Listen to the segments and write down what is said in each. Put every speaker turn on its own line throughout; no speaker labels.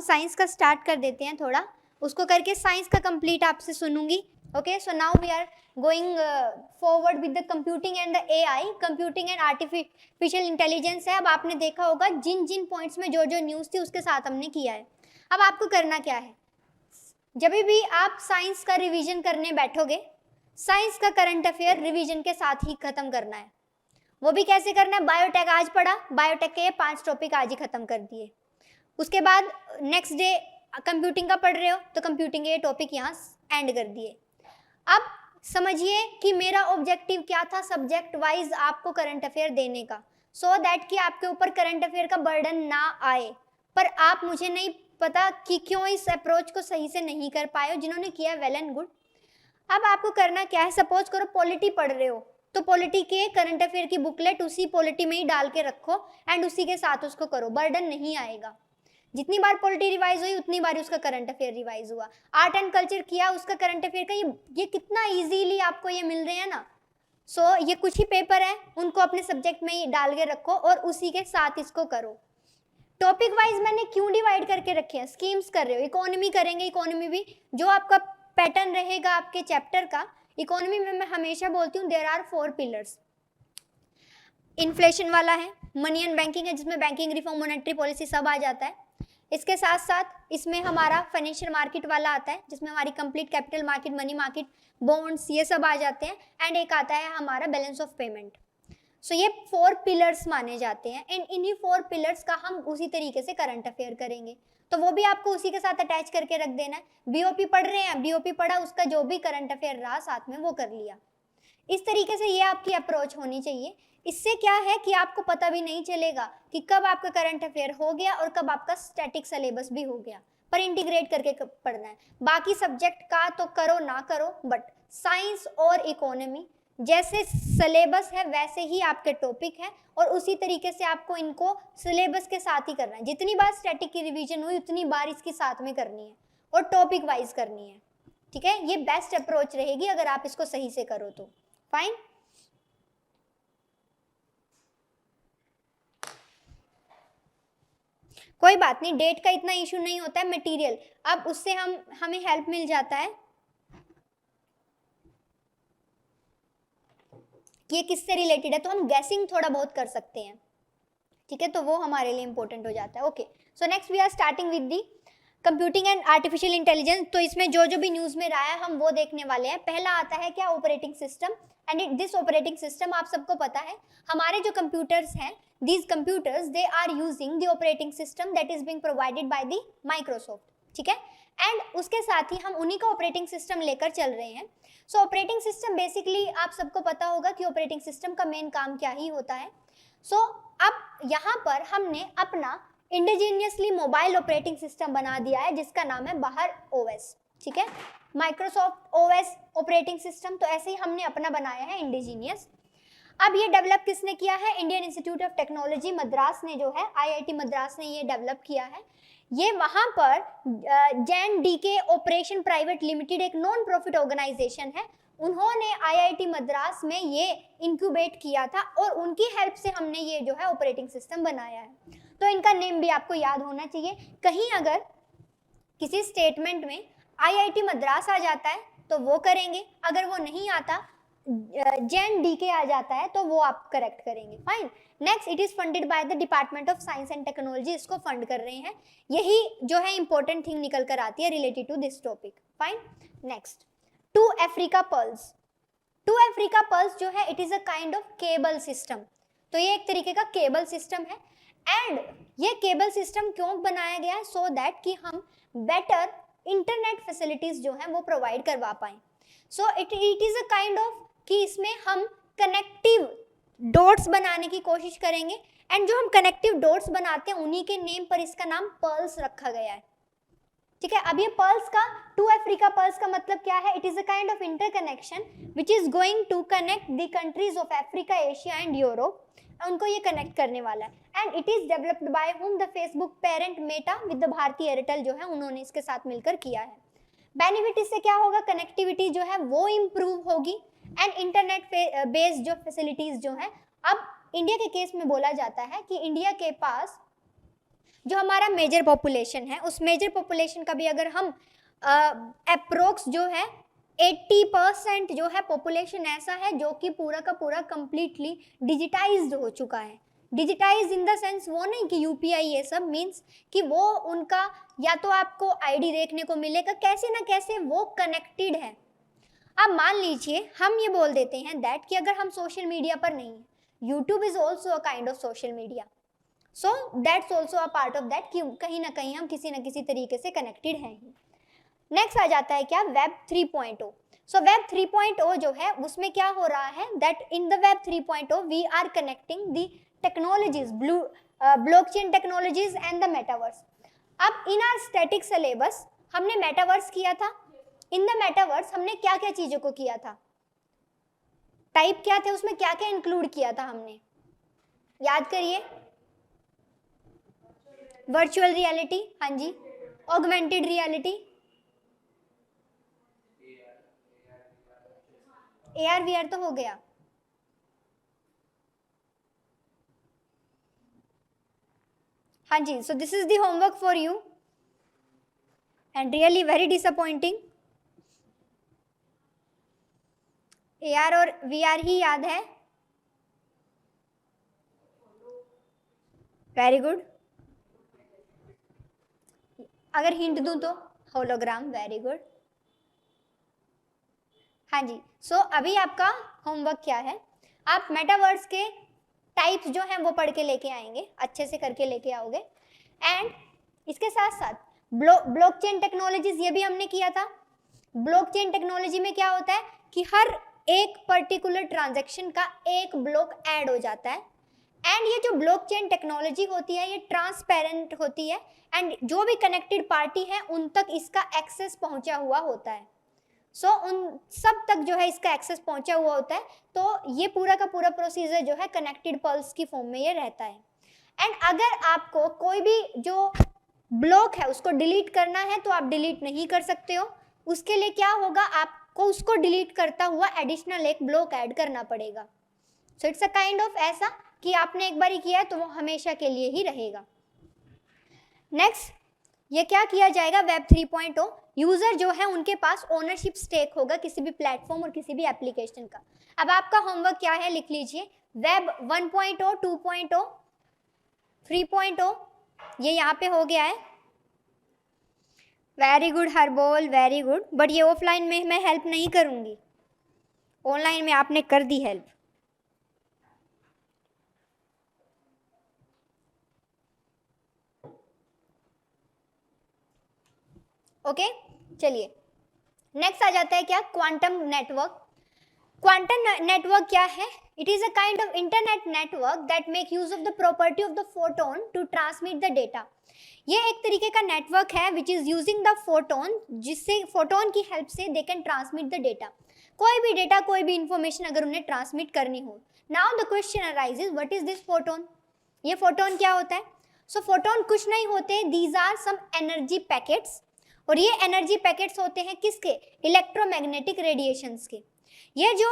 हम साइंस का स्टार्ट कर देते हैं थोड़ा, उसको करके साइंस का कंप्लीट आपसे सुनूंगी। Okay, so now we are going forward with the computing and the AI, computing and artificial intelligence है। अब आपने देखा होगा जिन जिन पॉइंट्स में जो जो न्यूज़ थी उसके साथ हमने किया है। अब आपको करना क्या है, जब भी आप साइंस का रिवीजन करने बैठोगे, साइंस का करंट अफेयर रिवीजन के साथ ही खत्म करना है। वो भी कैसे करना है, बायोटेक आज पढ़ा, बायोटेक के ये 5 टॉपिक आज ही खत्म कर दिए। उसके बाद नेक्स्ट डे कंप्यूटिंग का पढ़ रहे हो तो कंप्यूटिंग के ये टॉपिक यहाँ एंड कर दिए। अब समझिए कि मेरा ऑब्जेक्टिव क्या था, सब्जेक्ट वाइज आपको करंट अफेयर देने का, सो दैट कि आपके ऊपर करंट अफेयर का बर्डन ना आए। पर आप, मुझे नहीं पता कि क्यों इस अप्रोच को सही से नहीं कर पाए हो, जिन्होंने किया वेल एंड गुड। अब आपको करना क्या है, सपोज करो पॉलिटी पढ़ रहे हो तो पॉलिटी के करंट अफेयर की बुकलेट उसी पॉलिटी में ही डाल के रखो एंड उसी के साथ उसको करो, बर्डन नहीं आएगा। जितनी बार पॉलिटी रिवाइज हुई उतनी बार उसका करंट अफेयर रिवाइज हुआ। आर्ट एंड कल्चर किया, उसका करंट अफेयर का ये कितना इजीली आपको ये मिल रहे हैं ना। सो ये कुछ ही पेपर है, उनको अपने सब्जेक्ट में ही डाल के रखो और उसी के साथ इसको करो। टॉपिक वाइज मैंने क्यों डिवाइड करके रखे हैं, स्कीम्स कर रहे हो, इकोनॉमी करेंगे, इकोनॉमी भी जो आपका पैटर्न रहेगा आपके चैप्टर का। इकोनॉमी में मैं हमेशा बोलती हूँ देयर आर 4 पिलर्स। इन्फ्लेशन वाला है, मनी एंड बैंकिंग है जिसमें बैंकिंग रिफॉर्म, मॉनेटरी पॉलिसी सब आ जाता है। इसके साथ साथ इसमें हमारा फाइनेंशियल मार्केट वाला आता है जिसमें हमारी complete capital market, money market, bonds, ये सब आ जाते हैं। एंड एक आता है हमारा बैलेंस ऑफ पेमेंट। सो ये 4 पिलर्स माने जाते हैं। एंड इन्हीं 4 पिलर्स का हम उसी तरीके से करंट अफेयर करेंगे, तो वो भी आपको उसी के साथ अटैच करके रख देना है। बीओपी पढ़ रहे हैं, बीओपी पढ़ा, उसका जो भी करंट अफेयर रहा साथ में वो कर लिया। इस तरीके से ये आपकी अप्रोच होनी चाहिए। इससे क्या है कि आपको पता भी नहीं चलेगा कि कब आपका करंट अफेयर हो गया और कब आपका स्टैटिक सिलेबस भी हो गया, पर इंटीग्रेट करके पढ़ना है। बाकी सब्जेक्ट का तो करो ना करो, बट साइंस और इकोनॉमी जैसे सिलेबस है वैसे ही आपके टॉपिक है और उसी तरीके से आपको इनको सिलेबस के साथ ही करना है। जितनी बार स्टैटिक की रिवीजन हुई उतनी बार इसकी साथ में करनी है और टॉपिक वाइज करनी है। ठीक है, ये बेस्ट अप्रोच रहेगी अगर आप इसको सही से करो तो। फाइन, कोई बात नहीं, डेट का इतना इशू नहीं होता है, मटेरियल अब उससे हमें हेल्प मिल जाता है कि ये किससे रिलेटेड है, तो हम गैसिंग थोड़ा बहुत कर सकते हैं। ठीक है, तो वो हमारे लिए इंपॉर्टेंट हो जाता है। Okay, so next we are starting with the computing and artificial intelligence. तो इसमें जो जो भी न्यूज़ में रहा है हम वो देखने वाले हैं। पहला आता है क्या, operating system. And this operating system आप सबको पता है, हमारे जो कंप्यूटर्स हैं, these computers they are using the operating system that is being provided by the Microsoft। ठीक है, एंड उसके साथ ही हम उन्हीं का ऑपरेटिंग सिस्टम लेकर चल रहे हैं। सो ऑपरेटिंग सिस्टम बेसिकली आप सबको पता होगा कि ऑपरेटिंग सिस्टम का मेन काम क्या ही होता है। सो अब यहाँ पर हमने अपना इंडिजीनियसली मोबाइल ऑपरेटिंग सिस्टम बना दिया है जिसका नाम है बाहर ओएस। ठीक है, माइक्रोसॉफ्ट ओएस ऑपरेटिंग सिस्टम, तो ऐसे ही हमने अपना बनाया है इंडिजीनियस। अब ये डेवलप किसने किया है, Indian institute of technology Madras ने, जो है आईआईटी मद्रास ने ये डेवलप किया है। ये वहाँ पर Jain DK operation private limited एक नॉन प्रॉफिट ऑर्गेनाइजेशन है, उन्होंने आईआईटी मद्रास में ये इंक्यूबेट किया था और उनकी हेल्प से हमने ये जो है ऑपरेटिंग सिस्टम बनाया है। तो इनका नेम भी आपको याद होना चाहिए। कहीं अगर किसी स्टेटमेंट में आईआईटी मद्रास आ जाता है तो वो करेंगे, अगर वो नहीं आता जैन डीके आ जाता है तो वो आप करेक्ट करेंगे। Fine, next it is funded by the department of science and technology, इसको फंड कर रहे हैं। यही जो है इंपॉर्टेंट थिंग निकल कर आती है related to this topic. Fine, next two Africa Pearls. Two Africa Pearls जो है it is a kind of cable system. तो ये एक तरीके का केबल सिस्टम है। एंड ये केबल सिस्टम क्यों बनाया गया है, सो दैट कि हम बेटर इंटरनेट फैसिलिटीज जो है वो प्रोवाइड करवा पाए। सो it is a kind of कि इसमें हम कनेक्टिव डॉट्स बनाने की कोशिश करेंगे। एंड जो हम कनेक्टिव डॉट्स बनाते हैं उन्हीं के नेम पर इसका नाम पर्ल्स रखा गया है। ठीक है, अब ये पर्ल्स का, टू अफ्रीका पर्ल्स का मतलब क्या है, it is a kind of interconnection which is going to connect the countries of Africa, Asia and Europe. उनको ये कनेक्ट करने वाला है। And it is developed by um, the Facebook parent Meta with the Bharti Airtel जो है उन्होंने इसके साथ मिलकर किया है। बेनिफिट इससे क्या होगा, कनेक्टिविटी जो है वो इम्प्रूव होगी एंड इंटरनेट बेस्ड जो फैसिलिटीज जो है, अब इंडिया के केस में बोला जाता है कि इंडिया के पास जो हमारा मेजर पॉपुलेशन है उस मेजर पॉपुलेशन का भी अगर हम अप्रोक्स जो है 80% जो है पॉपुलेशन ऐसा है जो कि पूरा का पूरा कंप्लीटली डिजिटाइज्ड हो चुका है। डिजिटाइज इन द सेंस वो नहीं कि यूपीआई ये सब, मीन्स कि वो उनका या तो आपको आईडी देखने को मिलेगा, कैसे ना कैसे वो कनेक्टेड है। अब मान लीजिए हम ये बोल देते हैं दैट कि अगर हम सोशल मीडिया पर नहीं है, YouTube is also a kind of social media, so that's also a part of that कि कहीं ना कहीं हम किसी ना किसी तरीके से कनेक्टेड हैं ही। नेक्स्ट आ जाता है क्या, वेब 3.0। सो वेब 3.0 जो है उसमें क्या हो रहा है that in the web 3.0 we are connecting the technologies, blockchain technologies and the metaverse. अब इन आर स्टैटिक सिलेबस हमने मेटावर्स किया था। इन द मेटावर्स हमने क्या क्या चीजों को किया था, टाइप क्या थे उसमें, क्या क्या इंक्लूड किया था हमने, याद करिए। वर्चुअल रियलिटी, हाँ जी, ऑगमेंटेड रियलिटी, AR VR तो हो गया। हाँ जी, so this is the homework for you and really very disappointing. AR और VR ही याद है, वेरी गुड। अगर हिंट दूं तो होलोग्राम, वेरी गुड। हाँ जी, सो अभी आपका होमवर्क क्या है, आप मेटावर्स के टाइप्स जो हैं वो पढ़ के लेके आएंगे, अच्छे से करके लेके आओगे। एंड इसके साथ साथ ब्लॉकचेन टेक्नोलॉजीज ये भी हमने किया था। ब्लॉकचेन टेक्नोलॉजी में क्या होता है कि हर एक पर्टिकुलर ट्रांजैक्शन का एक ब्लॉक ऐड हो जाता है। एंड ये जो ब्लॉकचेन टेक्नोलॉजी होती है ये ट्रांसपेरेंट होती है एंड जो भी कनेक्टेड पार्टी है उन तक इसका एक्सेस पहुंचा हुआ होता है। सो उन सब तक जो है इसका एक्सेस पहुंचा हुआ होता है। तो ये पूरा का पूरा प्रोसीजर जो है कनेक्टेड पल्स की फॉर्म में ये रहता है। एंड अगर आपको कोई भी जो ब्लॉक है उसको डिलीट करना है तो आप डिलीट नहीं कर सकते हो, उसके लिए क्या होगा, आपको उसको डिलीट करता हुआ एडिशनल एक ब्लॉक ऐड करना पड़ेगा। सो इट्स अ काइंड ऑफ ऐसा कि आपने एक बार ही किया है तो वो हमेशा के लिए ही रहेगा। नेक्स्ट ये क्या किया जाएगा, वेब 3.0 यूजर जो है उनके पास ओनरशिप स्टेक होगा किसी भी प्लेटफॉर्म और किसी भी एप्लीकेशन का। अब आपका होमवर्क क्या है, लिख लीजिए, वेब 1.0, 2.0, 3.0 ये यहाँ पे हो गया है। Very good Harbol, very good. But ये ऑफलाइन में मैं हेल्प नहीं करूँगी, ऑनलाइन में आपने कर दी हेल्प। ओके चलिए नेक्स्ट आ जाता है क्या, क्वांटम नेटवर्क। क्वांटम नेटवर्क क्या है, it is a kind of internet network that make use of the property of the photon to transmit the data. ये एक तरीके का नेटवर्क है which is using the photon, जिससे फोटोन की help से they can transmit the data. कोई भी डेटा, कोई भी इंफॉर्मेशन अगर उन्हें ट्रांसमिट करनी हो। Now the question arises, what is this photon, ये फोटोन क्या होता है। सो फोटोन कुछ नहीं होते, these are some energy packets, और ये एनर्जी पैकेट्स होते हैं किसके, इलेक्ट्रोमैग्नेटिक रेडिएशंस के। ये जो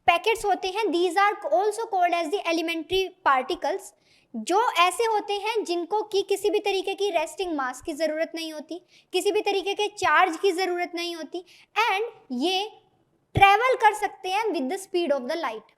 पैकेट्स होते हैं these are also called as the elementary particles, जो ऐसे होते हैं जिनको कि किसी भी तरीके की रेस्टिंग मास की ज़रूरत नहीं होती, किसी भी तरीके के चार्ज की ज़रूरत नहीं होती, एंड ये ट्रैवल कर सकते हैं with the speed of the light.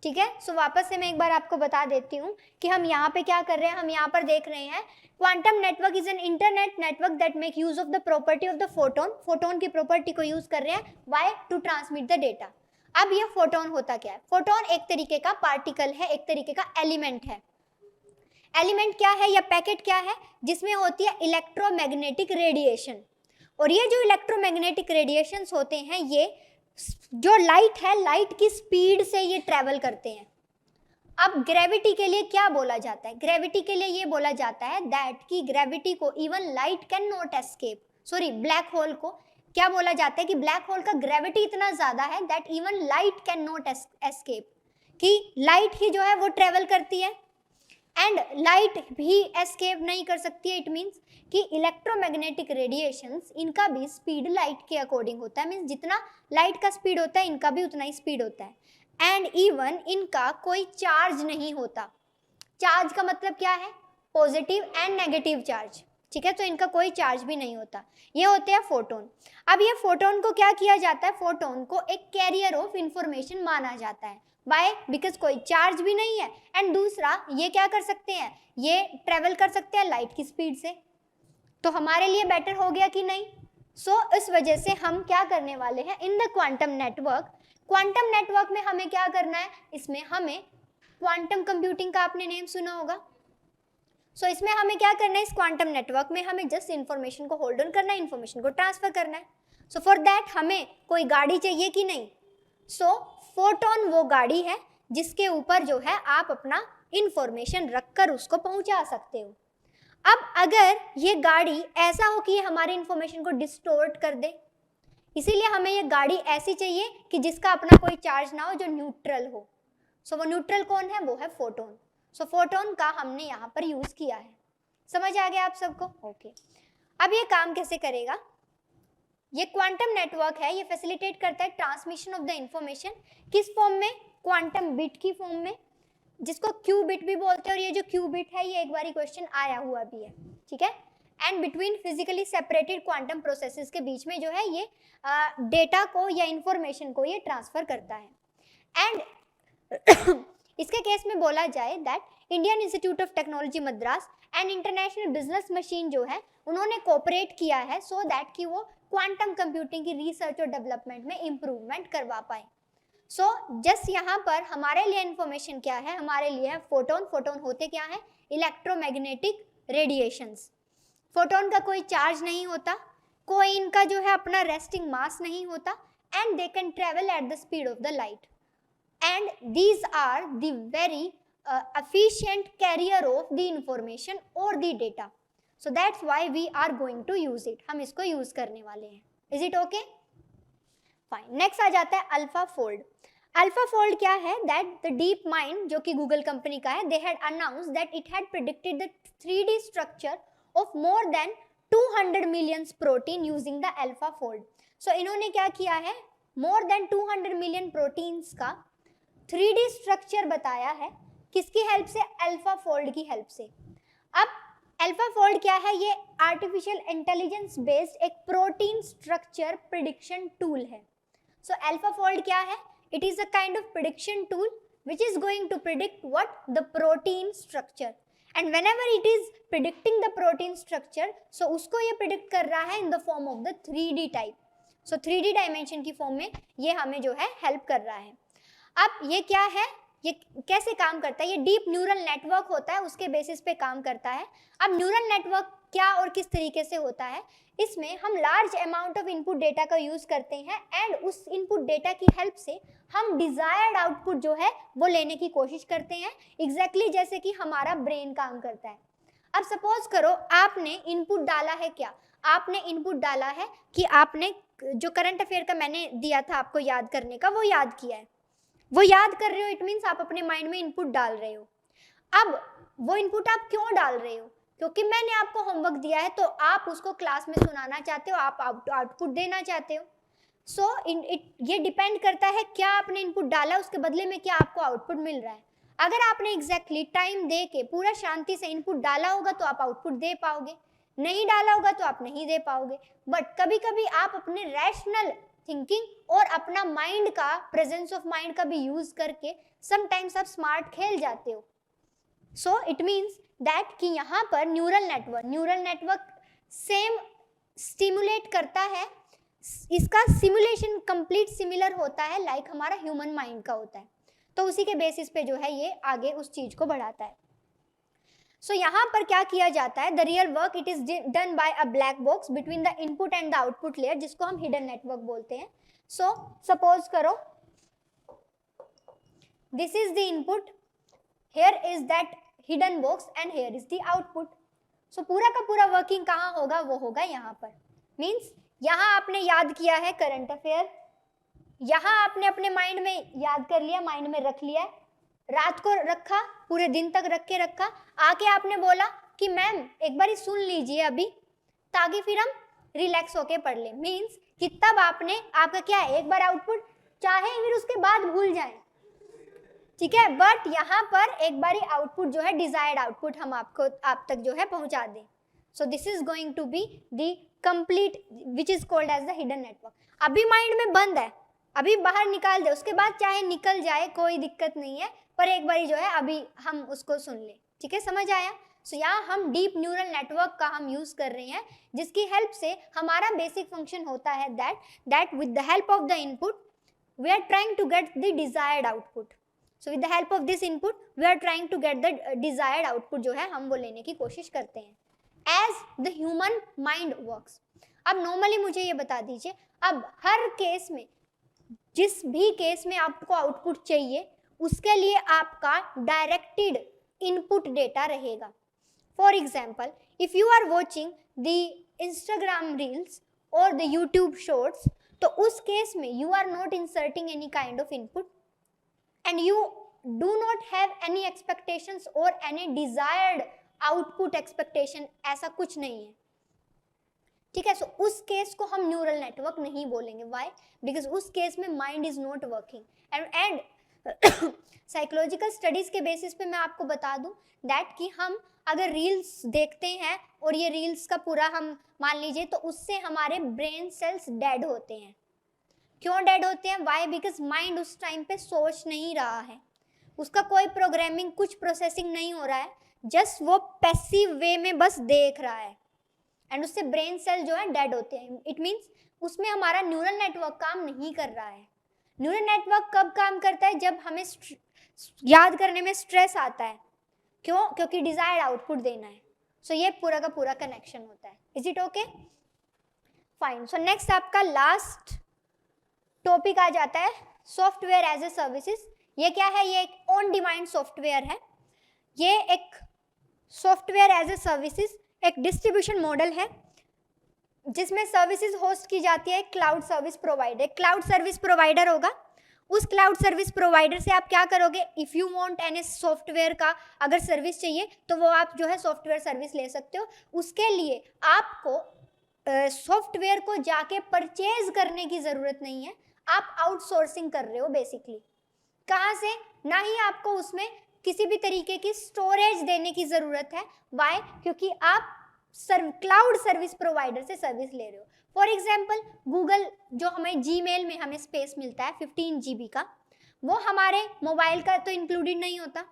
ठीक है, सो वापस से मैं एक बार आपको बता देती हूँ कि हम यहाँ पे क्या कर रहे हैं। हम यहाँ पर देख रहे हैं quantum network is an internet network that make use of the property of the photon. Photon की प्रॉपर्टी को यूज कर रहे हैं, why, to transmit the data. अब ये फोटोन होता क्या है, फोटोन एक तरीके का पार्टिकल है, एक तरीके का एलिमेंट है। एलिमेंट क्या है या पैकेट क्या है, जिसमें होती है इलेक्ट्रोमैग्नेटिक रेडिएशन। और ये जो इलेक्ट्रोमैग्नेटिक रेडिएशंस होते हैं ये जो लाइट है, लाइट की स्पीड से ये ट्रैवल करते हैं। अब ग्रेविटी के लिए क्या बोला जाता है, ग्रेविटी के लिए ये बोला जाता है दैट कि ग्रेविटी को even light can not escape, sorry black hole को क्या बोला जाता है कि ब्लैक होल का ग्रेविटी इतना ज्यादा है that even light can not escape, कि लाइट ही जो है वो ट्रेवल करती है एंड लाइट भी एस्केप नहीं कर सकती है। इट मीन्स कि इलेक्ट्रोमैग्नेटिक रेडिएशंस इनका भी स्पीड लाइट के अकॉर्डिंग होता है, मीन्स जितना लाइट का स्पीड होता है इनका भी उतना ही स्पीड होता है। एंड इवन इनका कोई चार्ज नहीं होता। चार्ज का मतलब क्या है, पॉजिटिव एंड नेगेटिव चार्ज, ठीक है, तो इनका कोई चार्ज भी नहीं होता, ये होते हैं फोटोन। अब ये फोटोन को क्या किया जाता है, फोटोन को एक कैरियर ऑफ इंफॉर्मेशन माना जाता है, बाय बिकॉज कोई चार्ज भी नहीं है, एंड दूसरा ये क्या कर सकते हैं, ये ट्रेवल कर सकते हैं लाइट की स्पीड से, तो हमारे लिए बेटर हो गया कि नहीं। सो इस वजह से हम क्या करने वाले हैं, इन द क्वांटम नेटवर्क में हमें क्या करना है, इसमें हमें क्वांटम कंप्यूटिंग का आपने नेम सुना होगा। सो इसमें हमें क्या करना है, इस क्वांटम नेटवर्क में हमें जस्ट इन्फॉर्मेशन को होल्ड ऑन करना है, इन्फॉर्मेशन को ट्रांसफर करना है। सो फॉर दैट हमें कोई गाड़ी चाहिए कि नहीं, सो फोटोन वो गाड़ी है जिसके ऊपर जो है आप अपना इंफॉर्मेशन रखकर उसको पहुंचा सकते हो। अब अगर ये गाड़ी ऐसा हो कि ये हमारे इंफॉर्मेशन को डिस्टोर्ट कर दे, इसीलिए हमें ये गाड़ी ऐसी चाहिए कि जिसका अपना कोई चार्ज ना हो, जो न्यूट्रल हो। सो वो न्यूट्रल कौन है, वो है फोटोन। सो फोटोन का हमने यहाँ पर यूज किया है, समझ आ गया आप सबको, ओके। अब ये काम कैसे करेगा, ये क्वांटम नेटवर्क है, ये फैसिलिटेट करता है ट्रांसमिशन ऑफ द इंफॉर्मेशन, किस फॉर्म में, क्वांटम बिट की फॉर्म में, जिसको क्यू बिट भी बोलते हैं, और ये जो क्यू बिट है ये एक बार क्वेश्चन आया हुआ भी है, ठीक है। And between physically separated quantum processes के बीच में जो है ये डेटा को या इंफॉर्मेशन को ये ट्रांसफर करता है। एंड इसके केस में बोला जाए that Indian institute of technology Madras and international business machine जो है उन्होंने कोऑपरेट किया है सो दैट कि वो क्वांटम कंप्यूटिंग की रिसर्च और डेवलपमेंट में इंप्रूवमेंट करवा पाए। सो जस्ट यहाँ पर हमारे लिए इंफॉर्मेशन क्या है, हमारे लिए है फोटोन। फोटोन होते क्या है, इलेक्ट्रोमैग्नेटिक रेडिएशंस। फोटोन का कोई चार्ज नहीं होता, कोई इनका जो है अपना रेस्टिंग मास नहीं होता, and they can travel at the speed of the light, and these are the very efficient carrier of the information or the data, so that's why we are going to use it, हम इसको use करने वाले हैं। is it okay? fine, next आ जाता है alpha fold. Alpha fold क्या है, that the deep mind जो कि गूगल कंपनी का है, they had announce that it had predicted the 3D structure of more than 200 million protein using the alpha fold. So इन्होंने क्या किया है, मोर देन 200 मिलियन प्रोटीन्स का 3D स्ट्रक्चर बताया है, किसकी हेल्प से, अल्फा फोल्ड की हेल्प से। अब अल्फा फोल्ड क्या है, ये आर्टिफिशियल इंटेलिजेंस बेस्ड एक प्रोटीन स्ट्रक्चर प्रिडिक्शन टूल है। सो अल्फा फोल्ड क्या है, it is a kind of prediction tool which is going to predict what the protein structure, and whenever it is predicting the protein structure, so उसको ये predict कर रहा है in the form of the 3D type, so 3D dimension की form में ये हमें जो है हेल्प कर रहा है। अब ये क्या है, ये कैसे काम करता है, ये डीप न्यूरल नेटवर्क होता है, उसके बेसिस पे काम करता है। अब न्यूरल नेटवर्क क्या और किस तरीके से होता है, इसमें हम large amount of input data का यूज करते हैं, एंड उस इनपुट डेटा की हेल्प से हम डिजायर्ड आउटपुट जो है वो लेने की कोशिश करते हैं, एग्जैक्टली जैसे कि हमारा ब्रेन काम करता है। अब सपोज करो आपने इनपुट डाला है, क्या आपने इनपुट डाला है कि आपने जो करंट अफेयर का मैंने दिया था आपको याद करने का, वो याद किया है, वो याद कर रहे हो, इट मीन्स आप अपने माइंड में इनपुट डाल रहे हो। अब वो इनपुट आप क्यों डाल रहे हो, क्योंकि मैंने आपको होमवर्क दिया है तो आप उसको क्लास में सुनाना चाहते हो, आप आउटपुट देना चाहते हो। सो ये डिपेंड करता है क्या आपने इनपुट डाला, उसके बदले में क्या आपको आउटपुट मिल रहा है। अगर आपने एग्जैक्टली टाइम दे के पूरा शांति से इनपुट डाला होगा तो आप आउटपुट दे पाओगे, नहीं डाला होगा तो आप नहीं दे पाओगे। बट कभी कभी आप अपने रैशनल थिंकिंग और अपना माइंड का, प्रेजेंस ऑफ माइंड का भी यूज करके समटाइम्स आप स्मार्ट खेल जाते हो। सो इट मीन्स दैट कि यहाँ पर न्यूरल नेटवर्क सेम स्टिमुलेट करता है, इसका सिमुलेशन कंप्लीट सिमिलर होता है लाइक हमारा ह्यूमन माइंड का होता है, तो उसी के बेसिस पे जो है ये आगे उस चीज को बढ़ाता है। सो यहाँ पर क्या किया जाता है, the real work it is done by a black box between the input and the output layer, जिसको हम हिडन नेटवर्क बोलते हैं। सो सपोज करो this is the input, here is that hidden box and here is the output. So पूरा का पूरा working कहाँ होगा, वो होगा यहाँ पर। मीन्स यहाँ आपने याद किया है करंट अफेयर, यहाँ आपने अपने माइंड में याद कर लिया, माइंड में रख लिया, रात को रखा, पूरे दिन तक रख के रखा, आके आपने बोला कि मैम एक बार सुन लीजिए अभी, ताकि फिर हम रिलैक्स होके पढ़ लें। मीन्स कि तब आपने, आपका क्या है, एक बार आउटपुट, चाहे फिर उसके बाद भूल जाएं, ठीक है, बट यहाँ पर एक बारी आउटपुट जो है डिजायर्ड आउटपुट हम आप तक जो है पहुंचा दें. So this is going to be the complete which is called as the hidden network. अभी माइंड में बंद है, अभी बाहर निकाल दे, उसके बाद चाहे निकल जाए कोई दिक्कत नहीं है, पर एक बारी जो है अभी हम उसको सुन ले. ठीक है, समझ आया. सो यहाँ हम डीप न्यूरल नेटवर्क का हम यूज कर रहे हैं, जिसकी हेल्प से हमारा बेसिक फंक्शन होता है that with the help of the input we are trying to get the desired output. So with the help of this input we are trying to get the desired output जो है हम वो लेने की कोशिश करते हैं. As the human mind works. अब नॉर्मली मुझे ये बता दीजिए, अब हर केस में, जिस भी केस में आपको आउटपुट चाहिए उसके लिए आपका डायरेक्टेड इनपुट डेटा रहेगा. For example, if you are watching the Instagram reels और द यूट्यूब शॉर्ट्स, तो उस केस में you are not inserting any kind of input and you do not have any expectations or any desired output expectation, ऐसा कुछ नहीं है. ठीक है, सो उस केस को हम न्यूरल नेटवर्क नहीं बोलेंगे. व्हाई? बिकॉज उस केस में mind is not working. And psychological studies के बेसिस पे मैं आपको बता दूं दैट कि हम अगर रील्स देखते हैं और ये रील्स का पूरा हम मान लीजिए, तो उससे हमारे ब्रेन सेल्स डेड होते हैं. क्यों डेड होते हैं? वाई? बिकॉज माइंड उस टाइम पे सोच नहीं रहा है, उसका कोई प्रोग्रामिंग, कुछ प्रोसेसिंग नहीं हो रहा है, जस्ट वो पैसिव वे में बस देख रहा है, एंड उससे ब्रेन सेल जो है डेड होते हैं. इट मीन्स उसमें हमारा न्यूरल नेटवर्क काम नहीं कर रहा है. न्यूरल नेटवर्क कब काम करता है? जब हमें याद करने में स्ट्रेस आता है. क्यों? क्योंकि डिजायर्ड आउटपुट देना है. सो ये पूरा का पूरा कनेक्शन होता है. Is it okay? Fine. So next आपका लास्ट टॉपिक आ जाता है सॉफ्टवेयर एज ए सर्विसेज. ये क्या है? ये एक ऑन डिमांड सॉफ्टवेयर है. ये एक सॉफ्टवेयर एज ए सर्विसेज एक डिस्ट्रीब्यूशन मॉडल है जिसमें सर्विसेज होस्ट की जाती है cloud service provider. Cloud service provider होगा. उस क्लाउड सर्विस प्रोवाइडर से आप क्या करोगे? If you want any software का अगर सर्विस चाहिए तो वो आप जो है सॉफ्टवेयर सर्विस ले सकते हो. उसके लिए आपको सॉफ्टवेयर को जाके परचेज करने की ज़रूरत नहीं है. आप आउटसोर्सिंग कर रहे हो बेसिकली. कहाँ से? ना ही आपको उसमें किसी भी तरीके की स्टोरेज देने की ज़रूरत है. वाई? क्योंकि आप क्लाउड सर्विस प्रोवाइडर से सर्विस ले रहे हो. फॉर एग्जाम्पल, गूगल जो हमें जीमेल में हमें स्पेस मिलता है 15 GB का, वो हमारे मोबाइल का तो इंक्लूडेड नहीं होता.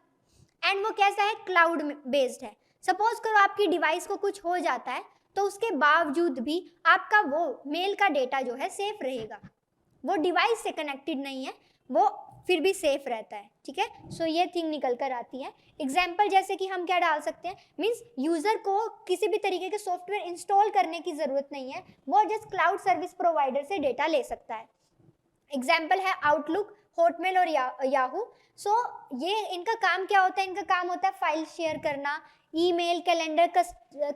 एंड वो कैसा है? क्लाउड बेस्ड है. सपोज करो आपकी डिवाइस को कुछ हो जाता है तो उसके बावजूद भी आपका वो मेल का डेटा जो है सेफ रहेगा. वो डिवाइस से कनेक्टेड नहीं है, वो फिर भी सेफ रहता है. ठीक है, सो ये थिंग निकल कर आती है. एग्जाम्पल जैसे कि हम क्या डाल सकते हैं? मीन्स यूज़र को किसी भी तरीके के सॉफ्टवेयर इंस्टॉल करने की ज़रूरत नहीं है, वो जस्ट क्लाउड सर्विस प्रोवाइडर से डेटा ले सकता है. एग्जाम्पल है आउटलुक, हॉटमेल और याहू. सो ये इनका काम क्या होता है? इनका काम होता है फाइल शेयर करना, ईमेल, कैलेंडर,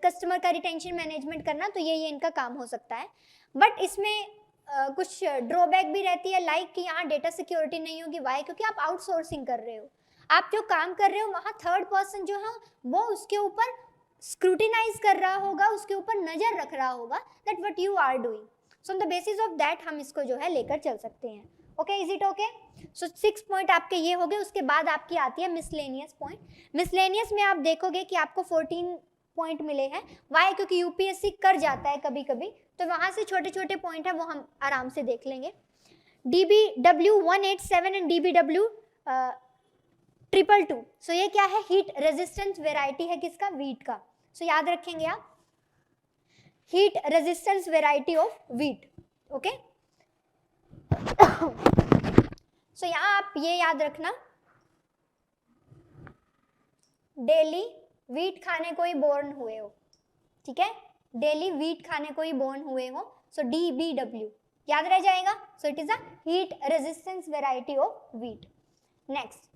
कस्टमर का रिटेंशन मैनेजमेंट करना. तो ये इनका काम हो सकता है. बट इसमें कुछ ड्रॉबैक भी रहती है, लाइक कि यहाँ डेटा सिक्योरिटी नहीं होगी. वाई? क्योंकि आप आउटसोर्सिंग कर रहे हो. आप जो काम कर रहे हो वहाँ थर्ड पर्सन जो है वो उसके ऊपर स्क्रूटिनाइज कर रहा होगा, उसके ऊपर नज़र रख रहा होगा that what you are doing. So on the basis of that हम इसको जो है लेकर चल सकते हैं. Okay, is it okay? So 6 point आपके ये हो गए. उसके बाद आपकी आती है मिसलेनियस पॉइंट. मिसलेनियस में आप देखोगे कि आपको 14 पॉइंट मिले हैं. वाई? क्योंकि यूपीएससी कर जाता है कभी कभी, तो वहाँ से छोटे छोटे पॉइंट है वो हम आराम से देख लेंगे. DBW 187 and DBW 222. सो ये क्या है? हीट रेजिस्टेंस वेराइटी है किसका? वीट का. सो याद रखेंगे आप, heat resistance variety of wheat. Okay, so यहाँ आप ये याद रखना, डेली वीट खाने को ही बोर्न हुए हो. ठीक है, डेली वीट खाने को ही बोर्न हुए हो. सो DBW याद रह जाएगा. So it is a heat resistance variety of wheat. Next,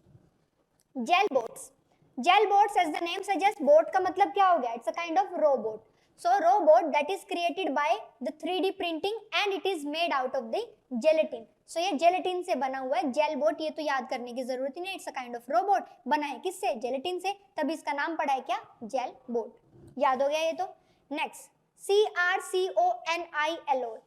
gel bots. Gel bots as the name suggest, bot का मतलब क्या हो गया? It's a kind of robot. So robot that is created by the 3D printing and it is made out of the gelatin. So ये gelatin से बना हुआ है. जेल बोट, ये तो याद करने की जरूरत ही नहीं. It's a kind of robot. बना है किससे? जेलेटिन से. तभी इसका नाम पड़ा है क्या? जेल बोट. याद हो गया ये तो. Next, CrConILO.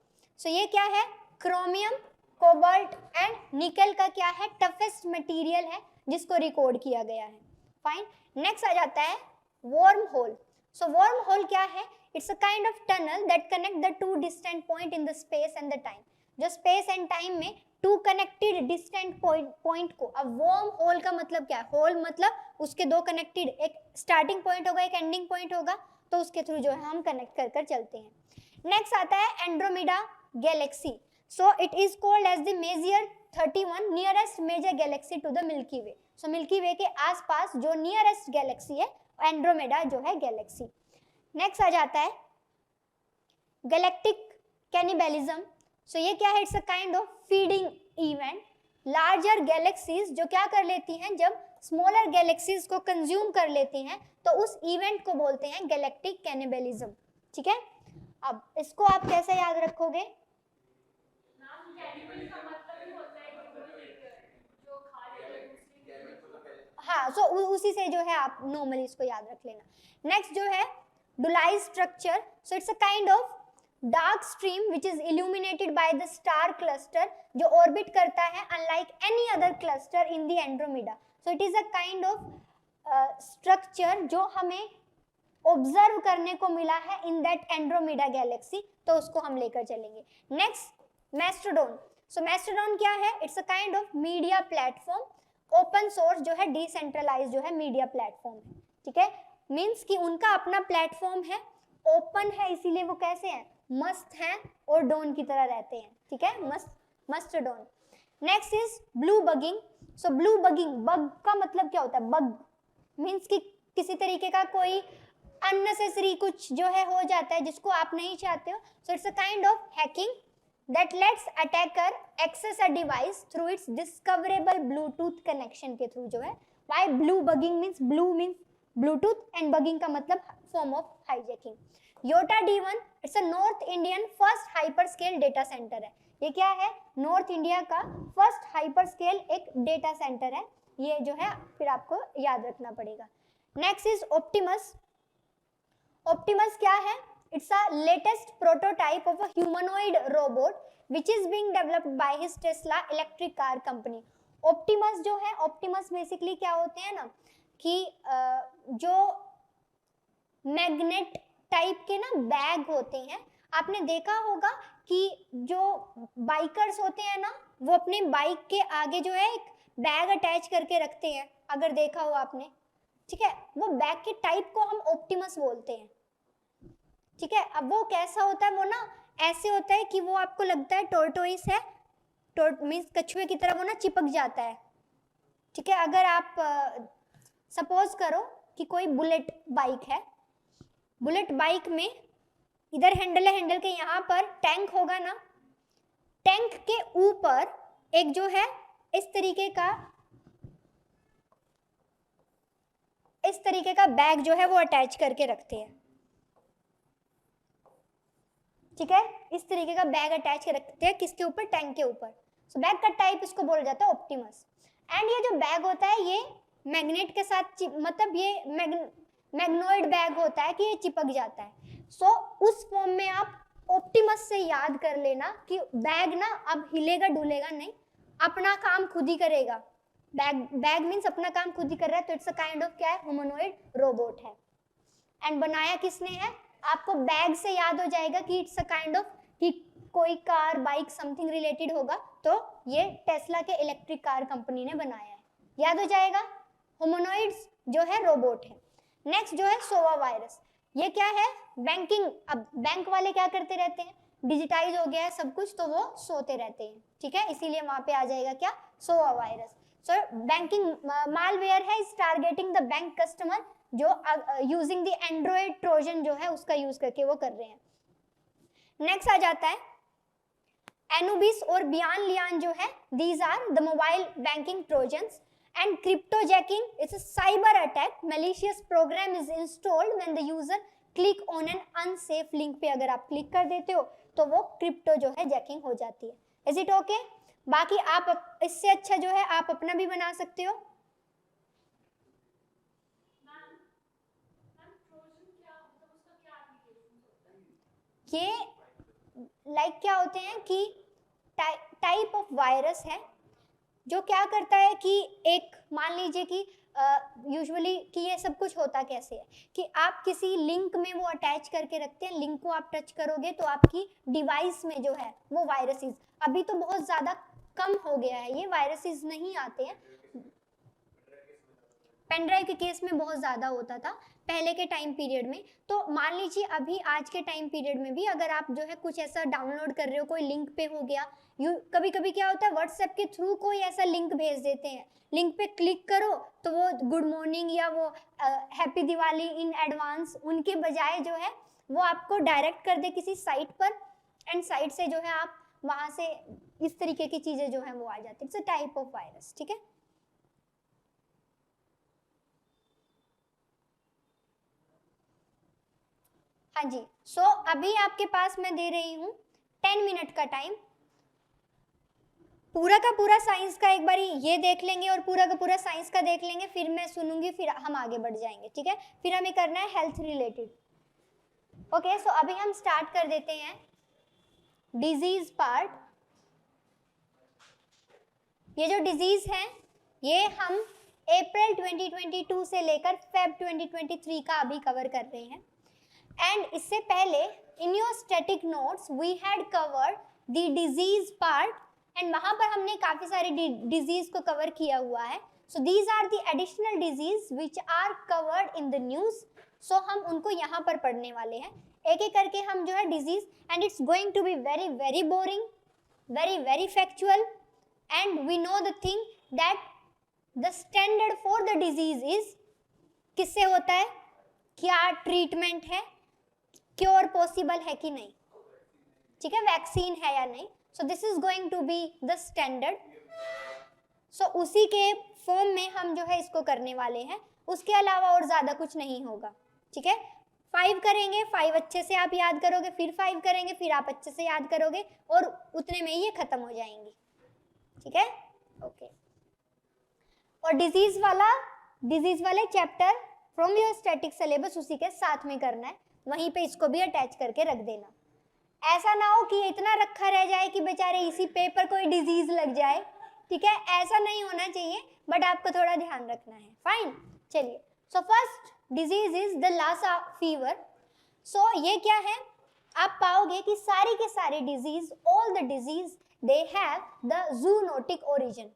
सो ये क्या है? क्रोमियम, कोबाल्ट एंड निकल का क्या है? टफेस्ट मटेरियल है जिसको रिकॉर्ड किया गया है। फाइन, नेक्स्ट आ जाता है वर्म होल। सो वर्म होल क्या है? It's a kind of tunnel that connect the two distant point in the space and the time. जो स्पेस एंड टाइम में टू कनेक्टेड डिस्टेंट पॉइंट को, अब वर्म होल का मतलब क्या है? होल मतलब उसके दो कनेक्टेड, एक स्टार्टिंग पॉइंट होगा एक एंडिंग पॉइंट होगा, तो उसके थ्रू जो है हम कनेक्ट कर कर चलते हैं। नेक्स्ट आता है Andromeda galaxy. So it is called as the major 31 nearest major galaxy to the Milky Way. So Milky Way के आसपास जो नियरेस्ट गैलेक्सी है एंड्रोमेडा जो है गैलेक्सी। नेक्स्ट आ जाता है गैलेक्टिक कैनिबलिज्म। सो ये क्या है? It's a kind of feeding event. Larger galaxies जो क्या कर लेती हैं, जब स्मॉलर गैलेक्सीज को कंज्यूम कर लेती हैं, तो उस इवेंट को बोलते हैं गैलेक्टिक कैनिबलिज्म। ठीक है, अब इसको आप कैसे याद रखोगे? हाँ, सो उसी से जो है आप नॉर्मली इसको याद रख लेना। नेक्स्ट जो है डुलाइज structure. So it's a kind of dark stream which is illuminated by the star cluster, जो ऑर्बिट करता है unlike any other cluster in the Andromeda. So it is a kind of structure जो हमें observe करने को मिला है in that Andromeda Galaxy, तो उसको हम लेकर चलेंगे। नेक्स्ट मैस्टोडोन। सो मैस्टोडोन क्या है? It's a kind of media platform, open source जो है डिसेंट्रलाइज जो है मीडिया प्लेटफॉर्म है। ठीक है, मीन्स कि उनका अपना प्लेटफॉर्म है, ओपन है, इसीलिए वो कैसे हैं? मस्त हैं और डोन की तरह रहते हैं। ठीक है, mastodon. Next is blue bugging. So blue bugging, bug का मतलब क्या होता है? बग मीन्स कि किसी तरीके का कोई अननेसेसरी कुछ जो है हो जाता है जिसको आप नहीं चाहते हो। सो it's a kind of hacking that lets attacker access a device through its discoverable Bluetooth connection के थ्रू जो है। Why blue bugging means? Blue means Bluetooth and bugging का मतलब form of hijacking. Yota D1 it's a North Indian first hyperscale data center है। ये क्या है? North India का फर्स्ट हाइपरस्केल एक डेटा सेंटर है, ये जो है फिर आपको याद रखना पड़ेगा। Next is Optimus. ऑप्टिमस क्या है? It's a latest prototype of a humanoid robot which is being developed by his Tesla electric car company. Optimus जो है, Optimus basically क्या होते हैं ना कि जो मैग्नेट टाइप के ना बैग होते हैं, आपने देखा होगा कि जो बाइकर्स होते हैं ना, वो अपने बाइक के आगे जो है एक बैग अटैच करके रखते हैं, अगर देखा हो आपने। ठीक है, वो बैग के टाइप को हम ऑप्टिमस बोलते हैं। ठीक है, अब वो कैसा होता है? वो ना ऐसे होता है कि वो आपको लगता है टोर्टोइस है, मीन्स कछुए की तरह वो ना चिपक जाता है। ठीक है, अगर आप सपोज करो कि कोई बुलेट बाइक है, बुलेट बाइक में इधर हैंडल है, हैंडल के यहाँ पर टैंक होगा ना, टैंक के ऊपर एक जो है इस तरीके का बैग जो है वो अटैच करके रखते हैं। ठीक है, इस तरीके का बैग अटैच कर रखते हैं, किसके ऊपर? टैंक के ऊपर। सो बैग का टाइप इसको बोला जाता है ऑप्टिमस। एंड ये जो बैग होता है ये मैग्नेट के साथ मतलब ये मैग्नोइड बैग होता है कि ये चिपक जाता है। सो उस फॉर्म में आप ऑप्टिमस से याद कर लेना कि बैग ना अब हिलेगा डुलेगा नहीं, अपना काम खुद ही करेगा। बैग मीन्स अपना काम खुद ही कर रहा है, तो इट्स अ काइंड ऑफ क्या है? ह्यूमनॉइड रोबोट है। एंड बनाया किसने है? आपको बैग से याद हो जाएगा कि इट्स अ काइंड ऑफ कि कोई कार बाइक समथिंग रिलेटेड होगा, तो ये टेस्ला के इलेक्ट्रिक कार कंपनी ने बनाया है, याद हो जाएगा। ह्यूमनॉइड्स जो है रोबोट है। नेक्स्ट जो है सोवा वायरस। ये क्या है? बैंकिंग। अब बैंक वाले क्या करते रहते हैं? डिजिटाइज हो गया है सब कुछ, तो वो सोते रहते हैं। ठीक है, इसीलिए वहां पे आ जाएगा क्या? सोवा वायरस। सो बैंकिंग मालवेयर है, is targeting the bank customer, जो यूजिंग द एंड्रॉइड ट्रोजन जो है उसका यूज करके वो कर रहे हैं। नेक्स्ट आ जाता है एनुबिस और बियान लियान जो है, these are the mobile banking trojans. And cryptojacking is a cyber attack, malicious program is installed when the user click on an unsafe link पे अगर आप क्लिक कर देते हो तो वो क्रिप्टो जो है जैकिंग हो जाती है। Is it okay? बाकी आप इससे अच्छा जो है आप अपना भी बना सकते हो। ये लाइक क्या होते हैं कि टाइप ऑफ वायरस है जो क्या करता है कि एक मान लीजिए कि यूजुअली कि ये सब कुछ होता कैसे है कि आप किसी लिंक में वो अटैच करके रखते हैं, लिंक को आप टच करोगे तो आपकी डिवाइस में जो है वो वायरसेस, अभी तो बहुत ज़्यादा कम हो गया है, ये वायरसेस नहीं आते हैं, पेन ड्राइव के केस में बहुत ज़्यादा होता था पहले के टाइम पीरियड में। तो मान लीजिए अभी आज के टाइम पीरियड में भी अगर आप जो है कुछ ऐसा डाउनलोड कर रहे हो, कोई लिंक पे हो गया, कभी कभी क्या होता है व्हाट्सएप के थ्रू कोई ऐसा लिंक भेज देते हैं, लिंक पे क्लिक करो तो वो गुड मॉर्निंग या वो हैप्पी दिवाली इन एडवांस उनके बजाय जो है वो आपको डायरेक्ट कर दे किसी साइट पर, एंड साइट से जो है आप वहाँ से इस तरीके की चीज़ें जो है वो आ जाती है। It's a type of virus, ठीक है। हाँ जी, सो अभी आपके पास मैं दे रही हूँ 10 मिनट का टाइम, पूरा का पूरा साइंस का एक बारी ये देख लेंगे और पूरा का पूरा साइंस का देख लेंगे, फिर मैं सुनूंगी, फिर हम आगे बढ़ जाएंगे, ठीक है। फिर हमें करना है हेल्थ रिलेटेड। ओके, सो अभी हम स्टार्ट कर देते हैं डिजीज पार्ट। ये जो डिजीज है ये हम अप्रैल 2022 से लेकर फेब 2023 का अभी कवर कर रहे हैं। एंड इससे पहले in your static notes we had covered the disease part, and वहां पर हमने काफी सारी डिजीज को कवर किया हुआ है। So these are the additional disease which are covered in the news. So हम उनको यहाँ पर पढ़ने वाले हैं एक एक करके हम जो है disease, and it's going to be very very boring, very very factual, and we know the thing that the standard for the disease is किससे होता है, क्या ट्रीटमेंट है, क्योर पॉसिबल है कि नहीं, ठीक है, वैक्सीन है या नहीं। So this is going to be the standard. So उसी के फॉर्म में हम जो है इसको करने वाले हैं, उसके अलावा और ज्यादा कुछ नहीं होगा, ठीक है। 5 करेंगे, 5 अच्छे से आप याद करोगे, फिर 5 करेंगे, फिर आप अच्छे से याद करोगे और उतने में ये खत्म हो जाएंगी, ठीक है। ओके, और डिजीज वाले chapter from your static syllabus उसी के साथ में करना है, वहीं पे इसको भी अटैच करके रख देना। ऐसा ना हो कि इतना रखा रह जाए कि बेचारे इसी पेपर कोई डिजीज लग जाए, ठीक है, ऐसा नहीं होना चाहिए, बट आपको थोड़ा ध्यान रखना है। फाइन, चलिए। So first disease is the Lassa fever. So ये क्या है, आप पाओगे कि सारी के सारी disease, all the disease they have the zoonotic origin.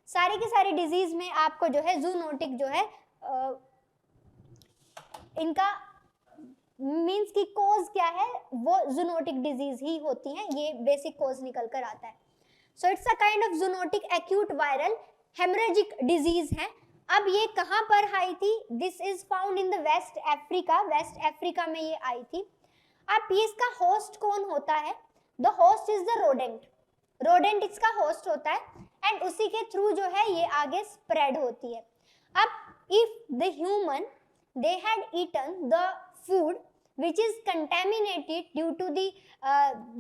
सारी के सारी डिजीज में आपको जो है जूनोटिक जो है इनका मीन्स की कॉज क्या है, वो जूनोटिक डिजीज ही होती है, ये बेसिक कॉज निकल कर आता है। So it's a kind of zoonotic acute viral haemorrhagic disease है। अब ये कहाँ पर आई थी, this is found in the west Africa, west Africa में ये आई थी। अब ये इसका होस्ट कौन होता है, the host is the rodent, rodent इसका होस्ट होता है, एंड उसी के थ्रू जो है ये आगे स्प्रेड होती है। अब if the human they had eaten the food which is contaminated due to the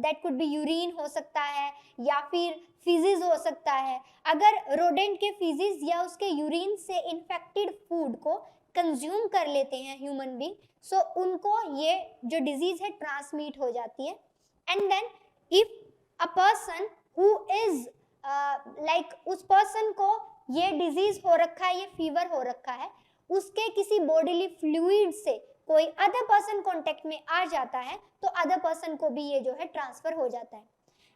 that could be urine हो सकता है या फिर feces हो सकता है, अगर rodent के feces या उसके urine से infected food को consume कर लेते हैं human being, so उनको ये जो disease है transmit हो जाती है। and then if a person who is like उस person को ये disease हो रखा है, ये fever हो रखा है, उसके किसी bodily fluid से कोई अदर पर्सन कांटेक्ट में आ जाता है तो अदर पर्सन को भी ये जो है ट्रांसफर हो जाता है।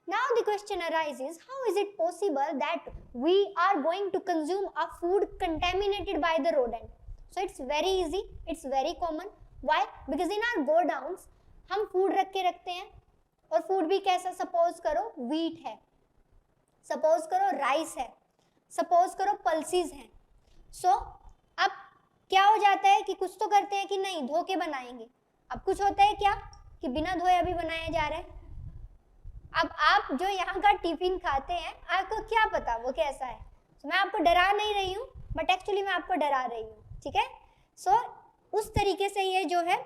Now the question arises, how is it possible that we are going to consume a food contaminated by the rodent? So it's very easy, it's very common. Why? Because in our godowns हम food रख के रखते हैं, और food भी कैसा, suppose करो wheat है, सपोज करो राइस है, सपोज करो पल्सीज हैं। सो अब क्या हो जाता है कि कुछ तो करते हैं कि नहीं धो के बनाएंगे, अब कुछ होता है क्या कि बिना धोए अभी बनाया जा रहा है। अब आप जो यहाँ का टिफिन खाते हैं आपको क्या पता वो कैसा है, तो मैं आपको डरा नहीं रही हूँ, बट एक्चुअली मैं आपको डरा रही हूँ, ठीक है। सो उस तरीके से ये जो है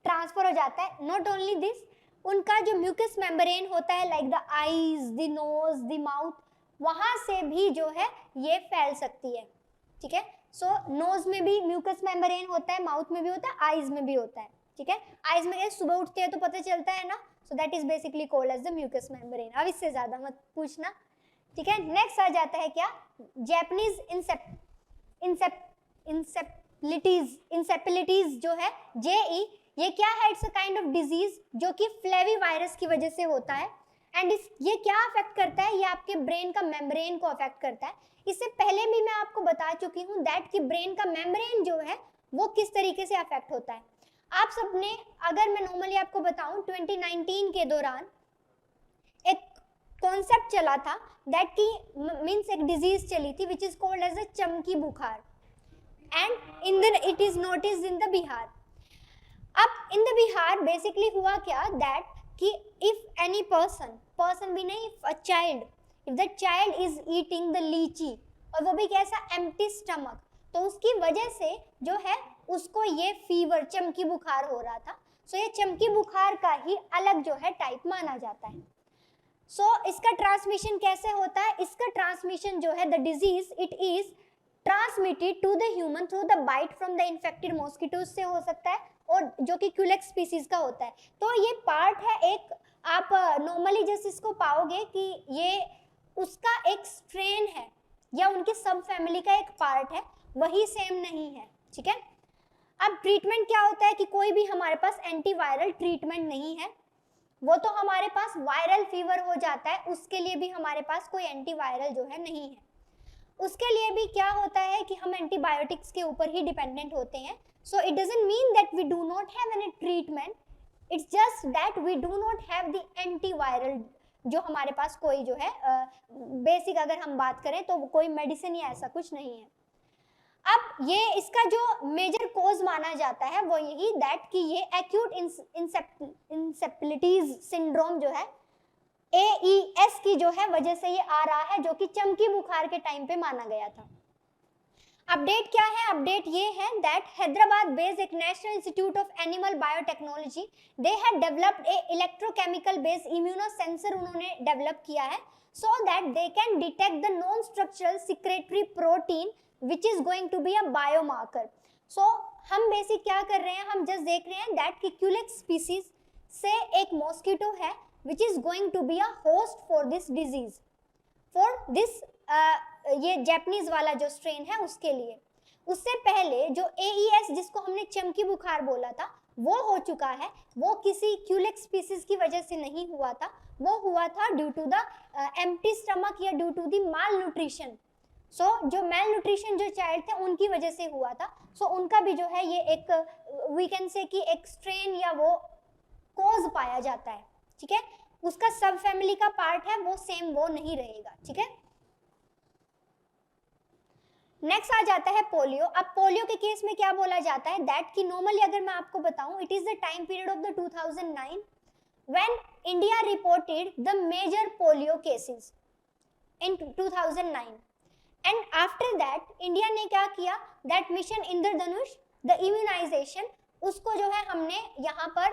ट्रांसफर हो जाता है। नॉट ओनली दिस, उनका जो म्यूकस मेम्ब्रेन होता है like the eyes, the nose, the mouth, वहाँ से भी जो है ये फैल सकती है, ठीक है। सो नोज में भी म्यूकस मेम्ब्रेन होता है, माउथ में भी होता है, आईज में भी होता है, ठीक है। आईज में सुबह उठते हैं तो पता चलता है ना, so that is basically called as the mucus membrane. अब इससे ज्यादा मत पूछना, ठीक है। नेक्स्ट आ जाता है क्या, जैपनीज इंसेप्लिटीज जो है जेई, ये क्या है, it's a kind of disease जो कि फ्लेवी वायरस की वजह से होता है। एंड ये क्या अफेक्ट करता है, ये आपके ब्रेन का मेम्ब्रेन को अफेक्ट करता है। इससे पहले भी मैं आपको बता चुकी हूँ दैट कि ब्रेन का मेम्ब्रेन जो है वो किस तरीके से अफेक्ट होता है। आप सबने, अगर मैं नॉर्मली आपको बताऊं, 2019 के दौरान एक कॉन्सेप्ट चला था दैट की मीन्स एक डिजीज चली थी which is called as a chamki bukhar, and in the it is noticed in the Bihar. अब इन द बिहार बेसिकली हुआ क्या दैट कि इफ एनी पर्सन भी नहीं, if a child, if the child is eating the लीची, और वो भी कैसा, एम्प्टी स्टमक, तो उसकी वजह से जो है उसको ये फीवर, चमकी बुखार हो रहा था। सो ये चमकी बुखार का ही अलग जो है टाइप माना जाता है। इसका ट्रांसमिशन कैसे होता है, इसका ट्रांसमिशन जो है, the disease it is transmitted to the human through the bite from the infected mosquitoes से हो सकता है, और जो कि क्यूलेक्स स्पीसीज का होता है। तो ये पार्ट है एक, आप नॉर्मली जैसे इसको पाओगे कि ये उसका एक स्ट्रेन है या उनके सब फैमिली का एक पार्ट है, वही सेम नहीं है, ठीक है। अब ट्रीटमेंट क्या होता है कि कोई भी हमारे पास एंटीवायरल ट्रीटमेंट नहीं है, वो तो हमारे पास वायरल फीवर हो जाता है, उसके लिए भी हमारे पास कोई एंटीवायरल जो है नहीं है। उसके लिए भी क्या होता है कि हम एंटीबायोटिक्स के ऊपर ही डिपेंडेंट होते हैं। So it doesn't mean that we do not have any treatment, it's just that we do not have the antiviral, जो हमारे पास कोई जो है बेसिक अगर हम बात करें तो कोई मेडिसिन या ऐसा कुछ नहीं है। अब ये इसका जो मेजर कॉज माना जाता है वो यही दैट कि ये एक्यूट इंसेप्लिटीज सिंड्रोम जो है, AES की जो है वजह से ये आ रहा है, जो कि चमकी बुखार के टाइम पे माना गया था। अपडेट क्या है, अपडेट ये है दैट हैदराबाद बेस्ड एक national institute of animal biotechnology, they had developed a electrochemical based immuno sensor, उन्होंने डेवलप किया है so that they can detect the non structural secretory protein which is going to be a biomarker. So हम basic क्या कर रहे हैं, हम just देख रहे हैं दैट कि क्यूलेक्स स्पीसीज से एक मॉस्किटो है which is going to be a host for this disease, for this ये जैपनीज वाला जो स्ट्रेन है उसके लिए। उससे पहले जो AES जिसको हमने चमकी बुखार बोला था वो हो चुका है, वो किसी क्यूलेक्स स्पीसीज की वजह से नहीं हुआ था, वो हुआ था due to the empty stomach या due to the malnutrition. जो मेल न्यूट्रिशन जो चाइल्ड थे उनकी वजह से हुआ था। उनका भी जो है ये एक वी कैन से कि एक स्ट्रेन या वो कॉज पाया जाता है, ठीक है। उसका सब फैमिली का पार्ट है वो सेम वो नहीं रहेगा, ठीक है। नेक्स्ट आ जाता है पोलियो। अब पोलियो के केस में क्या बोला जाता है दैट कि नॉर्मली अगर मैं आपको बताऊं, it is the time period of the 2009 when India reported the major polio cases in 2009, and after that India ने क्या किया that mission Indradhanush, the immunisation, उसको जो है हमने यहाँ पर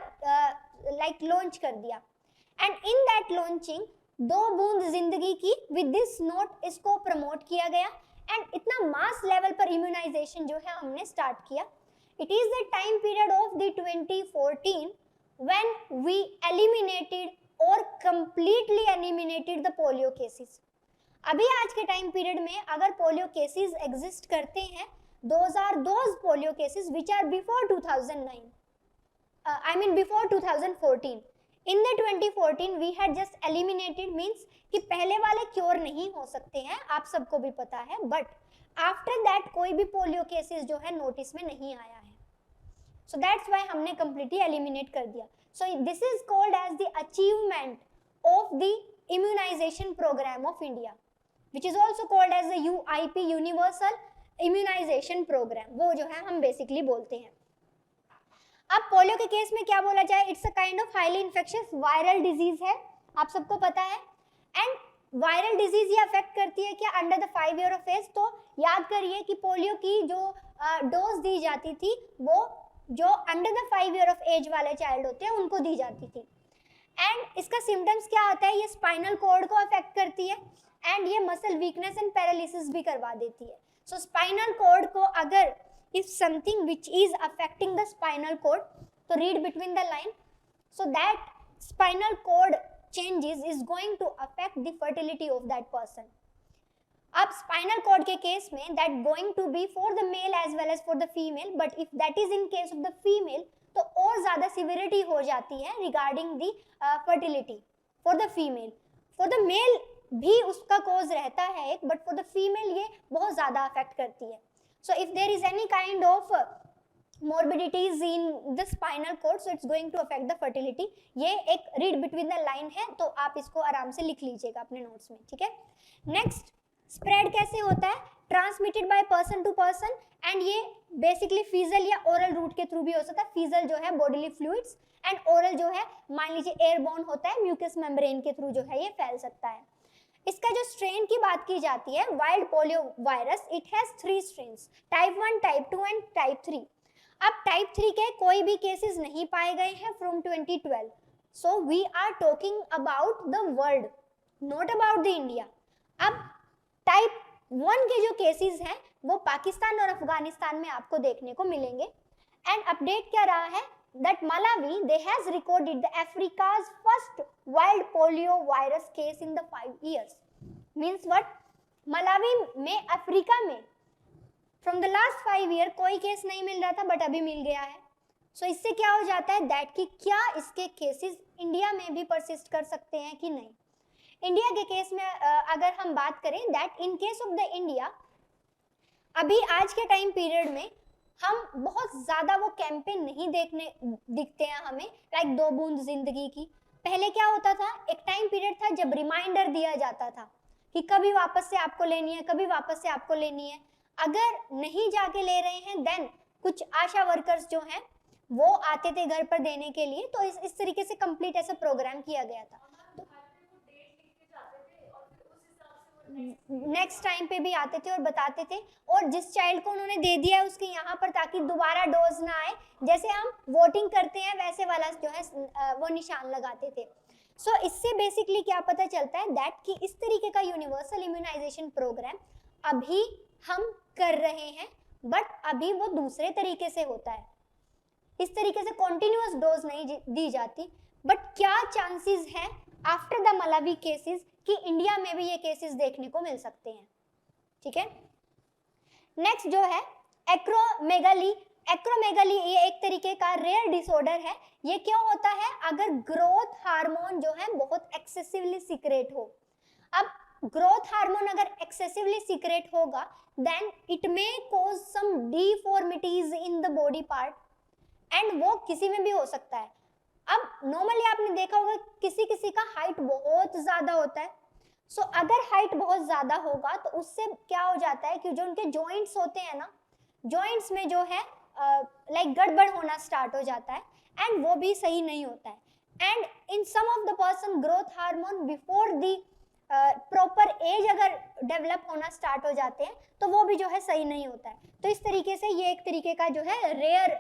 लाइक लॉन्च कर दिया। एंड इन दैट लॉन्चिंग 2 बूंद जिंदगी की विद दिस नोट इसको प्रमोट किया गया, एंड इतना मास लेवल पर इम्यूनाइजेशन जो है हमने स्टार्ट किया। It is the time period of the 2014 when we eliminated और completely eliminated the polio cases. अभी आज के टाइम पीरियड में अगर पोलियो केसेस एग्जिस्ट करते हैं, those are those polio cases which are before 2009, I mean before 2014. In the 2014 we had just eliminated, means कि पहले वाले क्योर नहीं हो सकते हैं, आप सबको भी पता है, बट आफ्टर दैट कोई भी पोलियो केसेस जो है नोटिस में नहीं आया है। सो दैट्स वाई हमने कंप्लीटली एलिमिनेट कर दिया। So this is called as the achievement of the immunisation programme of India, which is also called as the UIP, universal immunisation programme, वो जो है हम बेसिकली बोलते हैं। अब पोलियो के केस में क्या बोला जाए, it's a kind of highly infectious viral disease है, आप सबको पता है। एंड वायरल डिजीज ये अफेक्ट करती है क्या under the 5 year of age. तो याद करिए कि पोलियो की जो डोज दी जाती थी वो जो under the 5 year of age वाले चाइल्ड होते हैं उनको दी जाती थी। एंड इसका सिम्टम्स क्या आता है, ये स्पाइनल कॉर्ड को अफेक्ट करती है, एंड ये मसल वीकनेस एंड पैरालिसिस भी करवा देती है। सो स्पाइनल कॉर्ड को अगर if something which is affecting the spinal cord, तो read between the line, so that spinal cord changes is going to affect the fertility of that person. अब spinal cord के case में that going to be for the male as well as for the female, but if that is in case of the female तो और ज्यादा severity हो जाती है regarding the fertility for the female. For the male भी उसका cause रहता है एक, बट फॉर द फीमेल ये बहुत ज्यादा अफेक्ट करती है. So if there is any kind of morbidities in the spinal cord, so it's going to affect the fertility. ये एक read between the line है, तो आप इसको आराम से लिख लीजिएगा अपने नोट्स में, ठीक है. नेक्स्ट, स्प्रेड कैसे होता है? Transmitted by person to person, and ये बेसिकली फीजल या ओरल रूट के थ्रू भी हो सकता है. फीजल जो है बॉडीली फ्लूइड्स, एंड ओरल जो है मान लीजिए एयरबोर्न होता है, म्यूकस मेम्ब्रेन के थ्रू जो है ये फैल सकता है. इसका जो स्ट्रेन की बात की जाती है, wild polio virus, it has 3 strains, type 1, type 2 and type 3. अब टाइप 3 के कोई भी केसेस नहीं पाए गए हैं from 2012. So we are talking about the world, not about the India. अब टाइप 1 के जो केसेस हैं वो पाकिस्तान और अफगानिस्तान में आपको देखने को मिलेंगे. एंड अपडेट क्या रहा है, that Malawi they has recorded the Africa's first wild polio virus case in the 5 years. Means what? Malawi में, अफ्रीका में फ्रॉम द लास्ट 5 year कोई केस नहीं मिल रहा था, बट अभी मिल गया है. सो इससे क्या हो जाता है दैट कि क्या इसके केसेस इंडिया में भी परसिस्ट कर सकते हैं कि नहीं. इंडिया के केस में अगर हम बात करें, that in case of the India, अभी आज के टाइम पीरियड में हम बहुत ज्यादा वो कैंपेन नहीं देखने दिखते हैं हमें, लाइक 2 बूंद जिंदगी की. पहले क्या होता था, एक टाइम पीरियड था जब रिमाइंडर दिया जाता था कि कभी वापस से आपको लेनी है, कभी वापस से आपको लेनी है. अगर नहीं जाके ले रहे हैं, देन कुछ आशा वर्कर्स जो हैं वो आते थे घर पर देने के लिए. तो इस तरीके से कंप्लीट ऐसा प्रोग्राम किया गया था. नेक्स्ट टाइम पे भी आते थे और बताते थे, और जिस चाइल्ड को उन्होंने दे दिया है उसके यहाँ पर, ताकि दोबारा डोज ना आए, जैसे हम वोटिंग करते हैं वैसे वाला जो है वो निशान लगाते थे. सो इससे बेसिकली क्या पता चलता है दैट कि इस तरीके का यूनिवर्सल इम्यूनाइजेशन प्रोग्राम अभी हम कर रहे हैं, बट अभी वो दूसरे तरीके से होता है. इस तरीके से कॉन्टिन्यूअस डोज नहीं दी जाती. बट क्या चांसेस हैं आफ्टर द मलावी केसेस कि इंडिया में भी ये केसेस देखने को मिल सकते हैं, ठीक है. नेक्स्ट जो है एक्रोमेगाली. एक्रोमेगाली ये एक तरीके का रेयर डिसऑर्डर है. ये क्यों होता है? अगर ग्रोथ हार्मोन जो है बहुत एक्सेसिवली सीक्रेट हो. अब ग्रोथ हार्मोन अगर एक्सेसिवली सीक्रेट होगा, then it may cause some deformities in the body part, and वो किसी में भी हो सकता है. अब नॉर्मली आपने देखा होगा किसी किसी का हाइट बहुत ज्यादा होता है. सो अगर हाइट बहुत ज्यादा होगा तो उससे क्या हो जाता है कि जो उनके जॉइंट्स होते हैं ना, जॉइंट्स में जो है लाइक गड़बड़ होना स्टार्ट हो जाता है, एंड वो भी सही नहीं होता है. And in some of the person growth hormone before the proper age अगर डेवलप होना स्टार्ट हो जाते हैं तो वो भी जो है सही नहीं होता है. तो इस तरीके से ये एक तरीके का जो है रेयर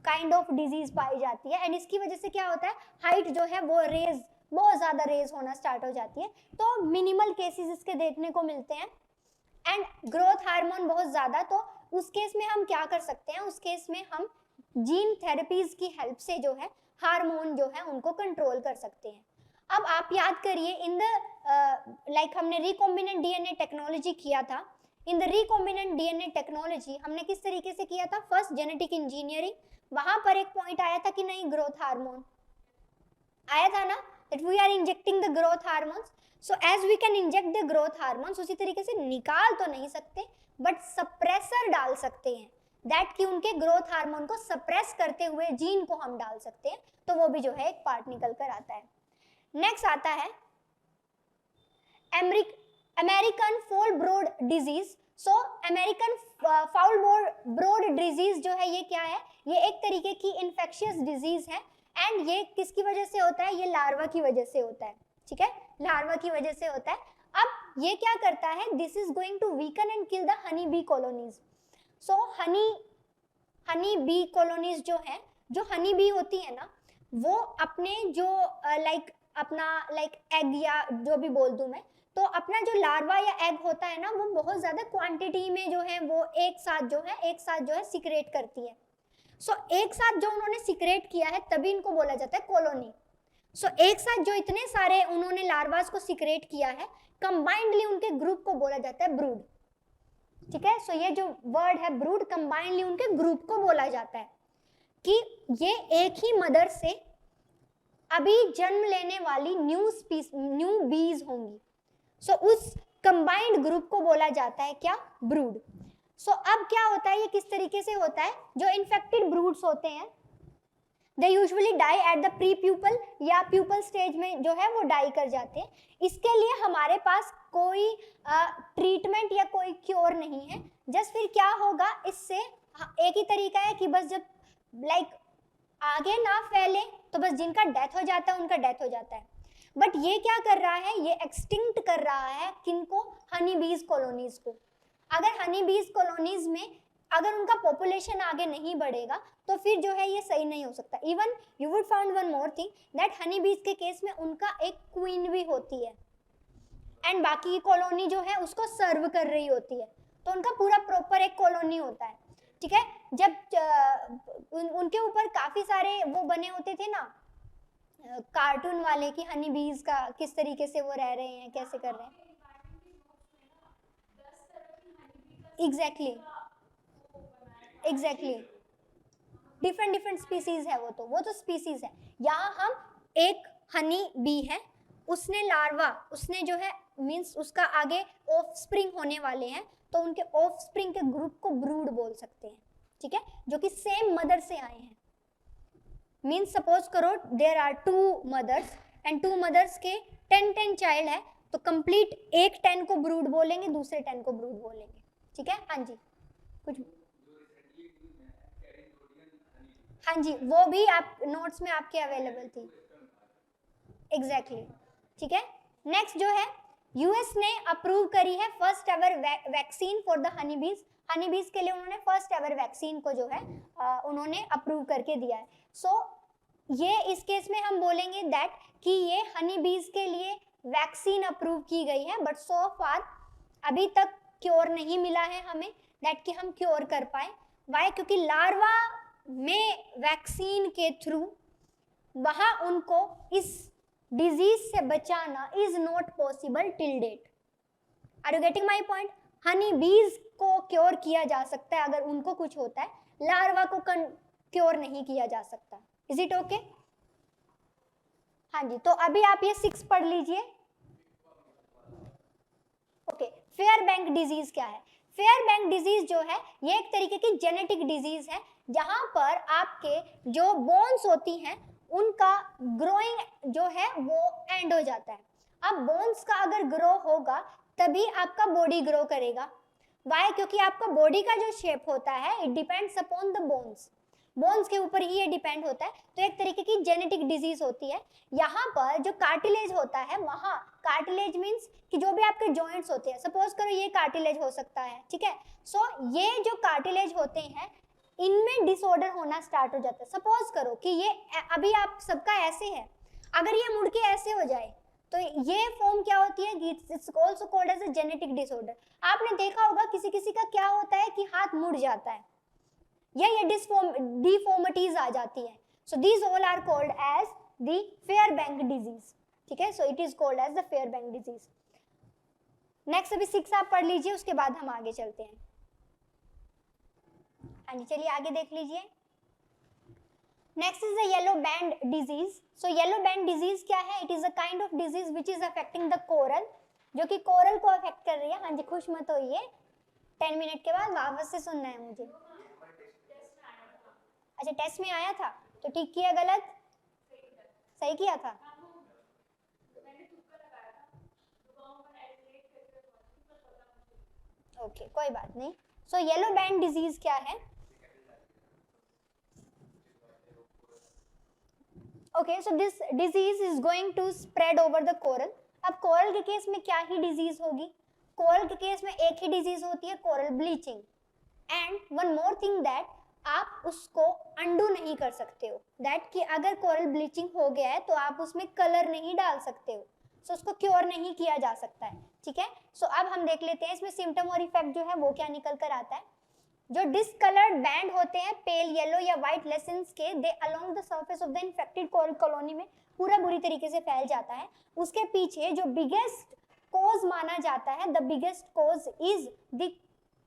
काइंड ऑफ डिजीज पाई जाती है, एंड इसकी वजह से क्या होता है, हाइट जो है वो रेज, बहुत ज़्यादा रेज होना स्टार्ट हो जाती है. तो मिनिमल केसेस इसके देखने को मिलते हैं, एंड ग्रोथ हार्मोन बहुत ज़्यादा. तो उस केस में हम क्या कर सकते हैं, उस केस में हम जीन थेरेपीज की हेल्प से जो है हार्मोन जो है उनको कंट्रोल कर सकते हैं. अब आप याद करिए, इन द लाइक हमने रिकॉम्बिनेंट डीएनए टेक्नोलॉजी किया था. In the recombinant DNA technology हमने किस तरीके से किया था, फर्स्ट जेनेटिक इंजीनियरिंग. वहां पर एक पॉइंट आया था कि नहीं, ग्रोथ हार्मोन आया था ना, that we are injecting the growth hormones. So as we can inject the growth hormones, उसी तरीके से निकाल तो नहीं सकते, बट सप्रेसर डाल सकते हैं, दैट कि उनके ग्रोथ हार्मोन को सप्रेस करते हुए जीन को हम डाल सकते हैं. तो वो भी जो है एक पार्ट निकल कर आता है. नेक्स्ट आता है American foul brood disease. So American foul brood disease जो है ये क्या है, ये एक तरीके की इन्फेक्शियस डिजीज है, एंड ये किसकी वजह से होता है, ये लार्वा की वजह से होता है, ठीक है, लार्वा की वजह से होता है. अब ये क्या करता है, this is going to weaken and kill the honey bee colonies. So honey bee colonies जो है, जो हनी बी होती है ना, वो अपने जो अपना एग या जो भी बोल दूं मैं, तो अपना जो लार्वा या एग होता है ना, वो बहुत ज्यादा क्वांटिटी में जो है वो एक साथ जो है सिक्रेट करती है. सो एक साथ जो उन्होंने सिक्रेट किया है, तभी इनको बोला जाता है कॉलोनी. सो एक साथ जो इतने सारे उन्होंने लार्वास को सिक्रेट किया है, कंबाइंडली उनके ग्रुप को बोला जाता है ब्रूड। ठीक है, सो ये जो वर्ड है ब्रूड, कंबाइंडली उनके ग्रुप को बोला जाता है कि ये एक ही मदर से अभी जन्म लेने वाली न्यू बीज होंगी। सो उस कंबाइंड ग्रुप को बोला जाता है क्या? ब्रूड। सो अब क्या होता है, ये किस तरीके से होता है? जो इन्फेक्टेड ब्रूड्स होते हैं they usually die at the pre pupal या प्यूपल स्टेज में जो है वो डाई कर जाते हैं। इसके लिए हमारे पास कोई ट्रीटमेंट या कोई क्योर नहीं है। जस्ट फिर क्या होगा इससे, एक ही तरीका है कि बस जब लाइक आगे ना फैले तो बस जिनका डेथ हो जाता है उनका डेथ हो जाता है। बट ये क्या कर रहा है, ये एक्सटिंक्ट कर रहा है किनको? हनी बीज कॉलोनीज को। अगर हनी बीज कॉलोनीज में अगर उनका पॉपुलेशन आगे नहीं बढ़ेगा तो फिर जो है ये सही नहीं हो सकता। Even you would found one more thing that Honey बीज के केस में उनका एक क्वीन भी होती है एंड बाकी की कॉलोनी जो है उसको सर्व कर रही होती है, तो उनका पूरा प्रॉपर एक कॉलोनी होता है। ठीक है, जब उनके ऊपर काफी सारे वो बने होते थे ना कार्टून वाले कि हनी बीज का किस तरीके से वो रह रहे हैं, कैसे कर रहे हैं। एग्जैक्टली डिफरेंट स्पीसीज है वो तो स्पीसीज है। यहाँ हम एक हनी बी है, उसने लार्वा, उसने जो है मींस उसका आगे ऑफस्प्रिंग होने वाले हैं, तो उनके ऑफस्प्रिंग के ग्रुप को ब्रूड बोल सकते हैं। ठीक है, जो कि सेम मदर से आए हैं। मींस सपोज करो there are 2 mothers and 2 mothers के 10 चाइल्ड है, तो कंप्लीट एक 10 को ब्रूड बोलेंगे, दूसरे 10 को ब्रूड बोलेंगे। ठीक है, हाँ जी कुछ, हाँ जी वो भी आप नोट्स में आपके अवेलेबल थी। एग्जैक्टली ठीक है, नेक्स्ट जो है यूएस ने अप्रूव करी है first ever vaccine for the honey बीज। हनी बीज के लिए उन्होंने फर्स्ट एवर वैक्सीन को जो है उन्होंने अप्रूव करके दिया है। सो ये इस केस में हम बोलेंगे दैट कि ये हनी बीज के लिए वैक्सीन अप्रूव की गई है, बट सो फार अभी तक क्योर नहीं मिला है हमें दैट कि हम क्योर कर पाए। वाई? क्योंकि लार्वा में वैक्सीन के थ्रू वहां उनको इस डिजीज से बचाना is not possible till date. Are you getting my point? Honey bees को क्योर किया जा सकता है अगर उनको कुछ होता है, लार्वा को क्योर नहीं किया जा सकता। Is it okay? हाँ जी, तो अभी आप ये 6 पढ़ लीजिए। ओके, फेयरबैंक डिजीज क्या है? फेयरबैंक डिजीज जो है ये एक तरीके की जेनेटिक डिजीज है जहां पर आपके जो बोन्स होती हैं उनका ग्रोइंग जो है वो एंड हो जाता है। अब बोन्स का अगर ग्रो होगा तभी आपका बॉडी ग्रो करेगा। वाई? क्योंकि आपका बॉडी का जो शेप होता है it depends upon the bones, bones के ऊपर ही ये डिपेंड होता है। तो एक तरीके की जेनेटिक डिजीज होती है। यहाँ पर जो कार्टिलेज होता है, वहाँ कार्टिलेज मीन्स कि जो भी आपके जॉइंट्स होते हैं, सपोज करो ये कार्टिलेज हो सकता है। ठीक है, सो ये जो कार्टिलेज होते हैं इनमें डिसऑर्डर होना स्टार्ट हो जाता है। सपोज करो कि ये अभी आप सबका ऐसे है, अगर ये मुड़ के ऐसे हो जाए तो ये फॉर्म क्या होती है? It's also called as a genetic disorder. आपने देखा होगा किसी किसी का क्या होता है कि हाथ मुड़ जाता है या ये डिफॉर्मिटीज आ जाती है। So these all are called as the Fairbank disease. ठीक है, so it is called as the Fairbank disease. Next अभी 6 आप पढ़ लीजिए, उसके बाद हम आगे चलते हैं। हाँ जी, चलिए आगे देख लीजिए। Next is the yellow band disease. So yellow band disease क्या है? It is a kind of disease which is affecting the coral, जो कि कोरल को अफेक्ट कर रही है। हाँ जी, खुश मत होइए, 10 मिनट के बाद वापस से सुनना है मुझे। अच्छा, टेस्ट में आया था तो ठीक किया, गलत सही किया था? ओके, कोई बात नहीं। सो येलो बैंड डिजीज क्या है? Okay, so this disease is going to spread over the coral. अब कोरल के केस में क्या ही डिजीज होगी? कोरल के केस में एक ही डिजीज होती है, coral bleaching. And one more thing that आप उसको अंडू नहीं कर सकते हो, दैट कि अगर कोरल ब्लीचिंग हो गया है तो आप उसमें कलर नहीं डाल सकते हो, सो उसको क्योर नहीं किया जा सकता है। ठीक है, सो अब हम देख लेते हैं इसमें सिम्टम और इफेक्ट जो है वो क्या निकल कर आता है। जो डिसकलर्ड बैंड होते हैं पेल येलो या व्हाइट लेसेंस के, they along the surface of the infected coral colony में पूरा बुरी तरीके से फैल जाता है। उसके पीछे जो बिगेस्ट कोज माना जाता है, the biggest cause is the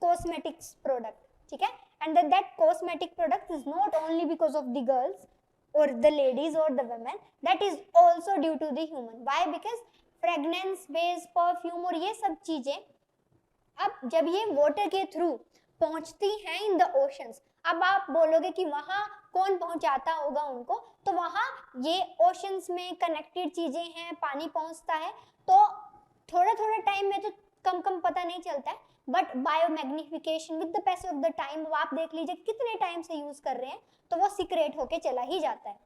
cosmetics product, ठीक है, and that cosmetic product is not only because of the girls or the ladies or the women, that is also due to the human. Why? Because fragrance based perfume और ये सब चीजें अब जब ये water के थ्रू पहुंचती हैं इन द ओशंस, अब आप बोलोगे कि वहां कौन पहुंचाता होगा उनको, तो वहां ये ओशंस में कनेक्टेड चीजें हैं, पानी पहुंचता है, तो थोड़ा थोड़ा टाइम में तो कम कम पता नहीं चलता है, but biomagnification with the passage of the time, वो आप देख लीजिए कितने टाइम से यूज कर रहे हैं तो वो सीक्रेट होके चला ही जाता है।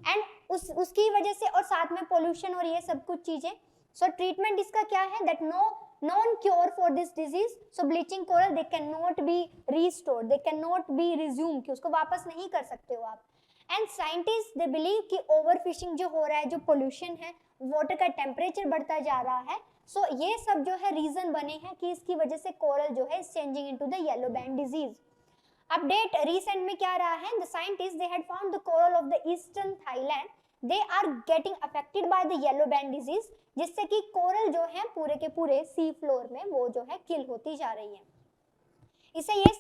एंड उसकी वजह से और साथ में पोल्यूशन और ये सब कुछ चीजें, सो ट्रीटमेंट इसका क्या है, that no non cure for this disease, so bleaching coral they can not be restored, they can not be resume, कि उसको वापस नहीं कर सकते हो आप। एंड साइंटिस्ट दे बिलीव कि ओवरफिशिंग जो हो रहा है, जो पोल्यूशन है, वाटर का टेम्परेचर बढ़ता जा रहा है, सो ये सब जो है रीजन बने हैं कि इसकी वजह से कोरल जो है changing into the yellow band disease. Update recent में क्या रहा है, the scientist they had found the coral of the eastern Thailand, they are getting affected by the yellow band disease, जिससे कि कोरल जो है पूरे के पूरे सी फ्लोर में वो जो है किल होती जा रही है। इसे ये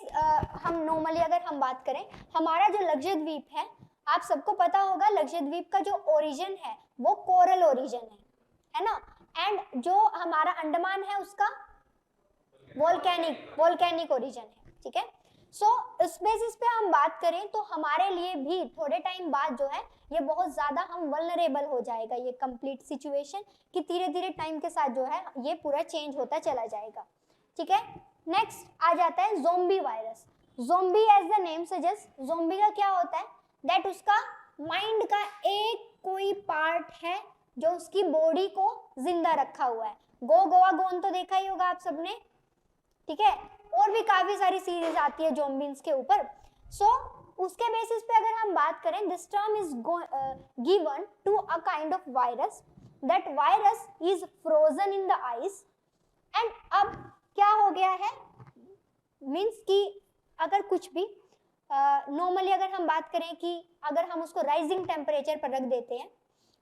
हम नॉर्मली अगर हम बात करें, हमारा जो लक्षद्वीप है, आप सबको पता होगा लक्षद्वीप का जो ओरिजिन है वो कोरल ओरिजिन है ना, एंड जो हमारा अंडमान है उसका वोल्केनिक ओरिजिन है, ठीक है। सो इस बेसिस पे हम बात करें तो हमारे लिए भी थोड़े टाइम बाद जो है ये बहुत ज़्यादा हम वल्नरेबल हो जाएगा ये कंप्लीट सिचुएशन, कि धीरे धीरे टाइम के साथ जो है ये पूरा चेंज होता चला जाएगा, ठीक है। नेक्स्ट आ जाता है zombie virus. Zombie as the name suggest, zombie का क्या होता है, दैट उसका माइंड का एक कोई पार्ट है जो उसकी बॉडी को जिंदा रखा हुआ है। गोवा गोन तो देखा ही होगा आप सबने, ठीक है, और भी काफी सारी सीरीज आती है ज़ोंबीज के ऊपर। सो उसके बेसिस पे अगर हम बात करें, this term is given to a kind of virus, that virus is frozen in the ice. And अब क्या हो गया है, मीन्स कि अगर कुछ भी नॉर्मली अगर हम बात करें कि अगर हम उसको राइजिंग टेम्परेचर पर रख देते हैं,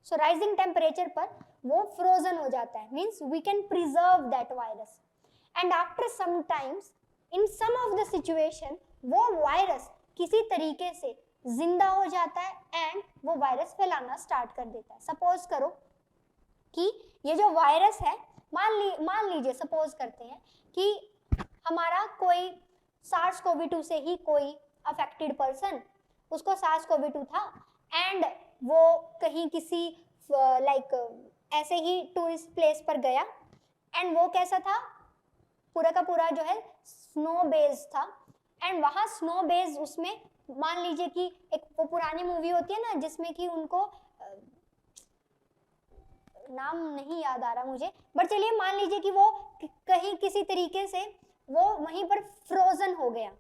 सो राइजिंग टेम्परेचर पर वो फ्रोजन हो जाता है, means we can preserve that virus, and after some times in some of the situation वो वायरस किसी तरीके से जिंदा हो जाता है एंड वो वायरस फैलाना स्टार्ट कर देता है। सपोज करो कि ये जो वायरस है, मान लीजिए सपोज करते हैं कि हमारा कोई SARS-CoV-2 से ही कोई अफेक्टेड पर्सन, उसको SARS-CoV-2 था एंड वो कहीं किसी लाइक ऐसे ही टूरिस्ट प्लेस पर गया, एंड वो कैसा था, पूरा का पूरा जो है स्नो बेस था, एंड वहाँ स्नो बेस उसमें मान लीजिए कि एक वो पुरानी मूवी होती है ना जिसमें कि उनको नाम नहीं याद आ रहा मुझे, बट चलिए मान लीजिए कि वो कहीं किसी तरीके से वो वहीं पर फ्रोजन हो गया,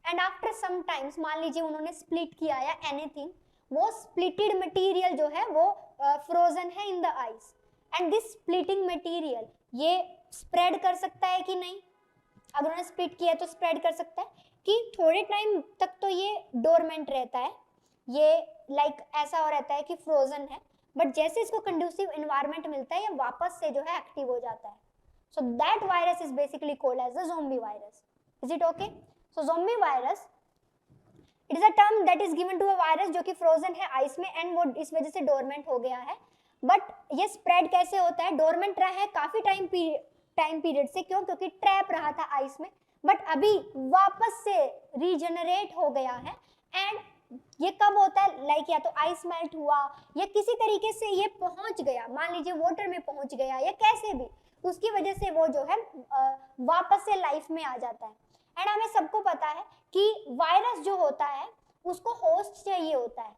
एंड आफ्टर सम टाइम्स मान लीजिए उन्होंने स्प्लिट किया या एनीथिंग, वो स्प्लिटेड मटेरियल जो है वो फ्रोजन है इन the ice, and this splitting material ये स्प्रेड कर सकता है कि नहीं, अगर उन्होंने स्प्लिट किया तो स्प्रेड कर सकता है कि थोड़े टाइम तक तो ये डोरमेंट रहता है, ये लाइक ऐसा हो रहता है कि फ्रोजन है, बट जैसे इसको कंड्यूसिव एनवायरनमेंट मिलता है ये वापस से जो है एक्टिव हो जाता है। So that virus is basically called as the zombie virus. Is it okay? So zombie virus it is a term that is given to a virus जो कि फ्रोजन है आइस में एंड वो इस वजह से डोरमेंट हो गया है। बट ये स्प्रेड कैसे होता है, डोरमेंट रहा है काफी टाइम पीरियड से, क्यों, क्योंकि ट्रैप रहा था आइस में, बट अभी वापस से रीजनरेट हो गया है। एंड ये कब होता है, लाइक या तो आइस मेल्ट हुआ या किसी तरीके से ये पहुंच गया, मान लीजिए वाटर में पहुंच गया या कैसे भी, उसकी वजह से वो जो है वापस से लाइफ में आ जाता है। एंड हमें सबको पता है कि वायरस जो होता है उसको होस्ट चाहिए होता है,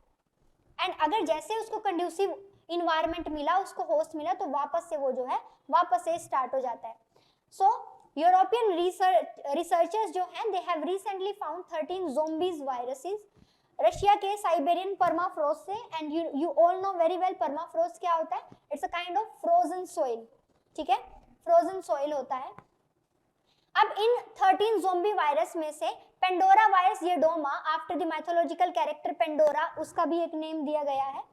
एंड अगर जैसे उसको कंड्यूसिव इन्वायरमेंट मिला, उसको होस्ट मिला, तो वापस से वो जो है वापस से स्टार्ट हो जाता है। सो यूरोपियन रिसर्चर्स जो हैं they have recently found 13 zombies viruses Russia के साइबेरियन परमाफ्रोस्ट से, and you all know very well permafrost क्या होता है, it's a kind of frozen soil, ठीक है, फ्रोजन सॉइल होता है। अब इन 13 ज़ोंबी वायरस में से Pandora virus Yedoma after the mythological character Pandora, उसका भी एक नेम दिया गया है।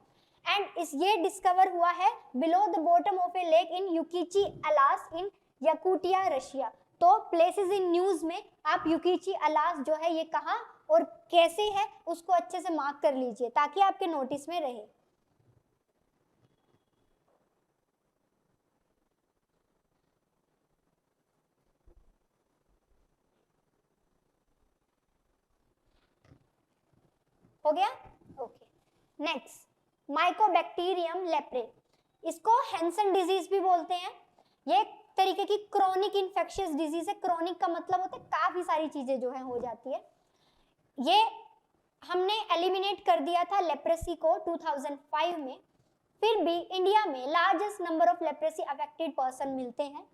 एंड इस ये डिस्कवर हुआ है below the bottom of a lake in Yukechi alas in Yakutia Russia. तो प्लेसेस इन न्यूज में आप युकीची अलास जो है ये कहाँ और कैसे है उसको अच्छे से मार्क कर लीजिए ताकि आपके नोटिस में रहे। हो गया? ओके। नेक्स्ट, माइकोबैक्टीरियम लेप्रे, इसको हैंसन डिजीज भी बोलते हैं। ये एक तरीके की क्रोनिक इन्फेक्शियस डिजीज है। क्रोनिक का मतलब होता है काफी सारी चीजें जो है हो जाती है। ये हमने एलिमिनेट कर दिया था लेप्रेसी को 2005 में। फिर भी इंडिया में largest number of leprosy affected person मिलते हैं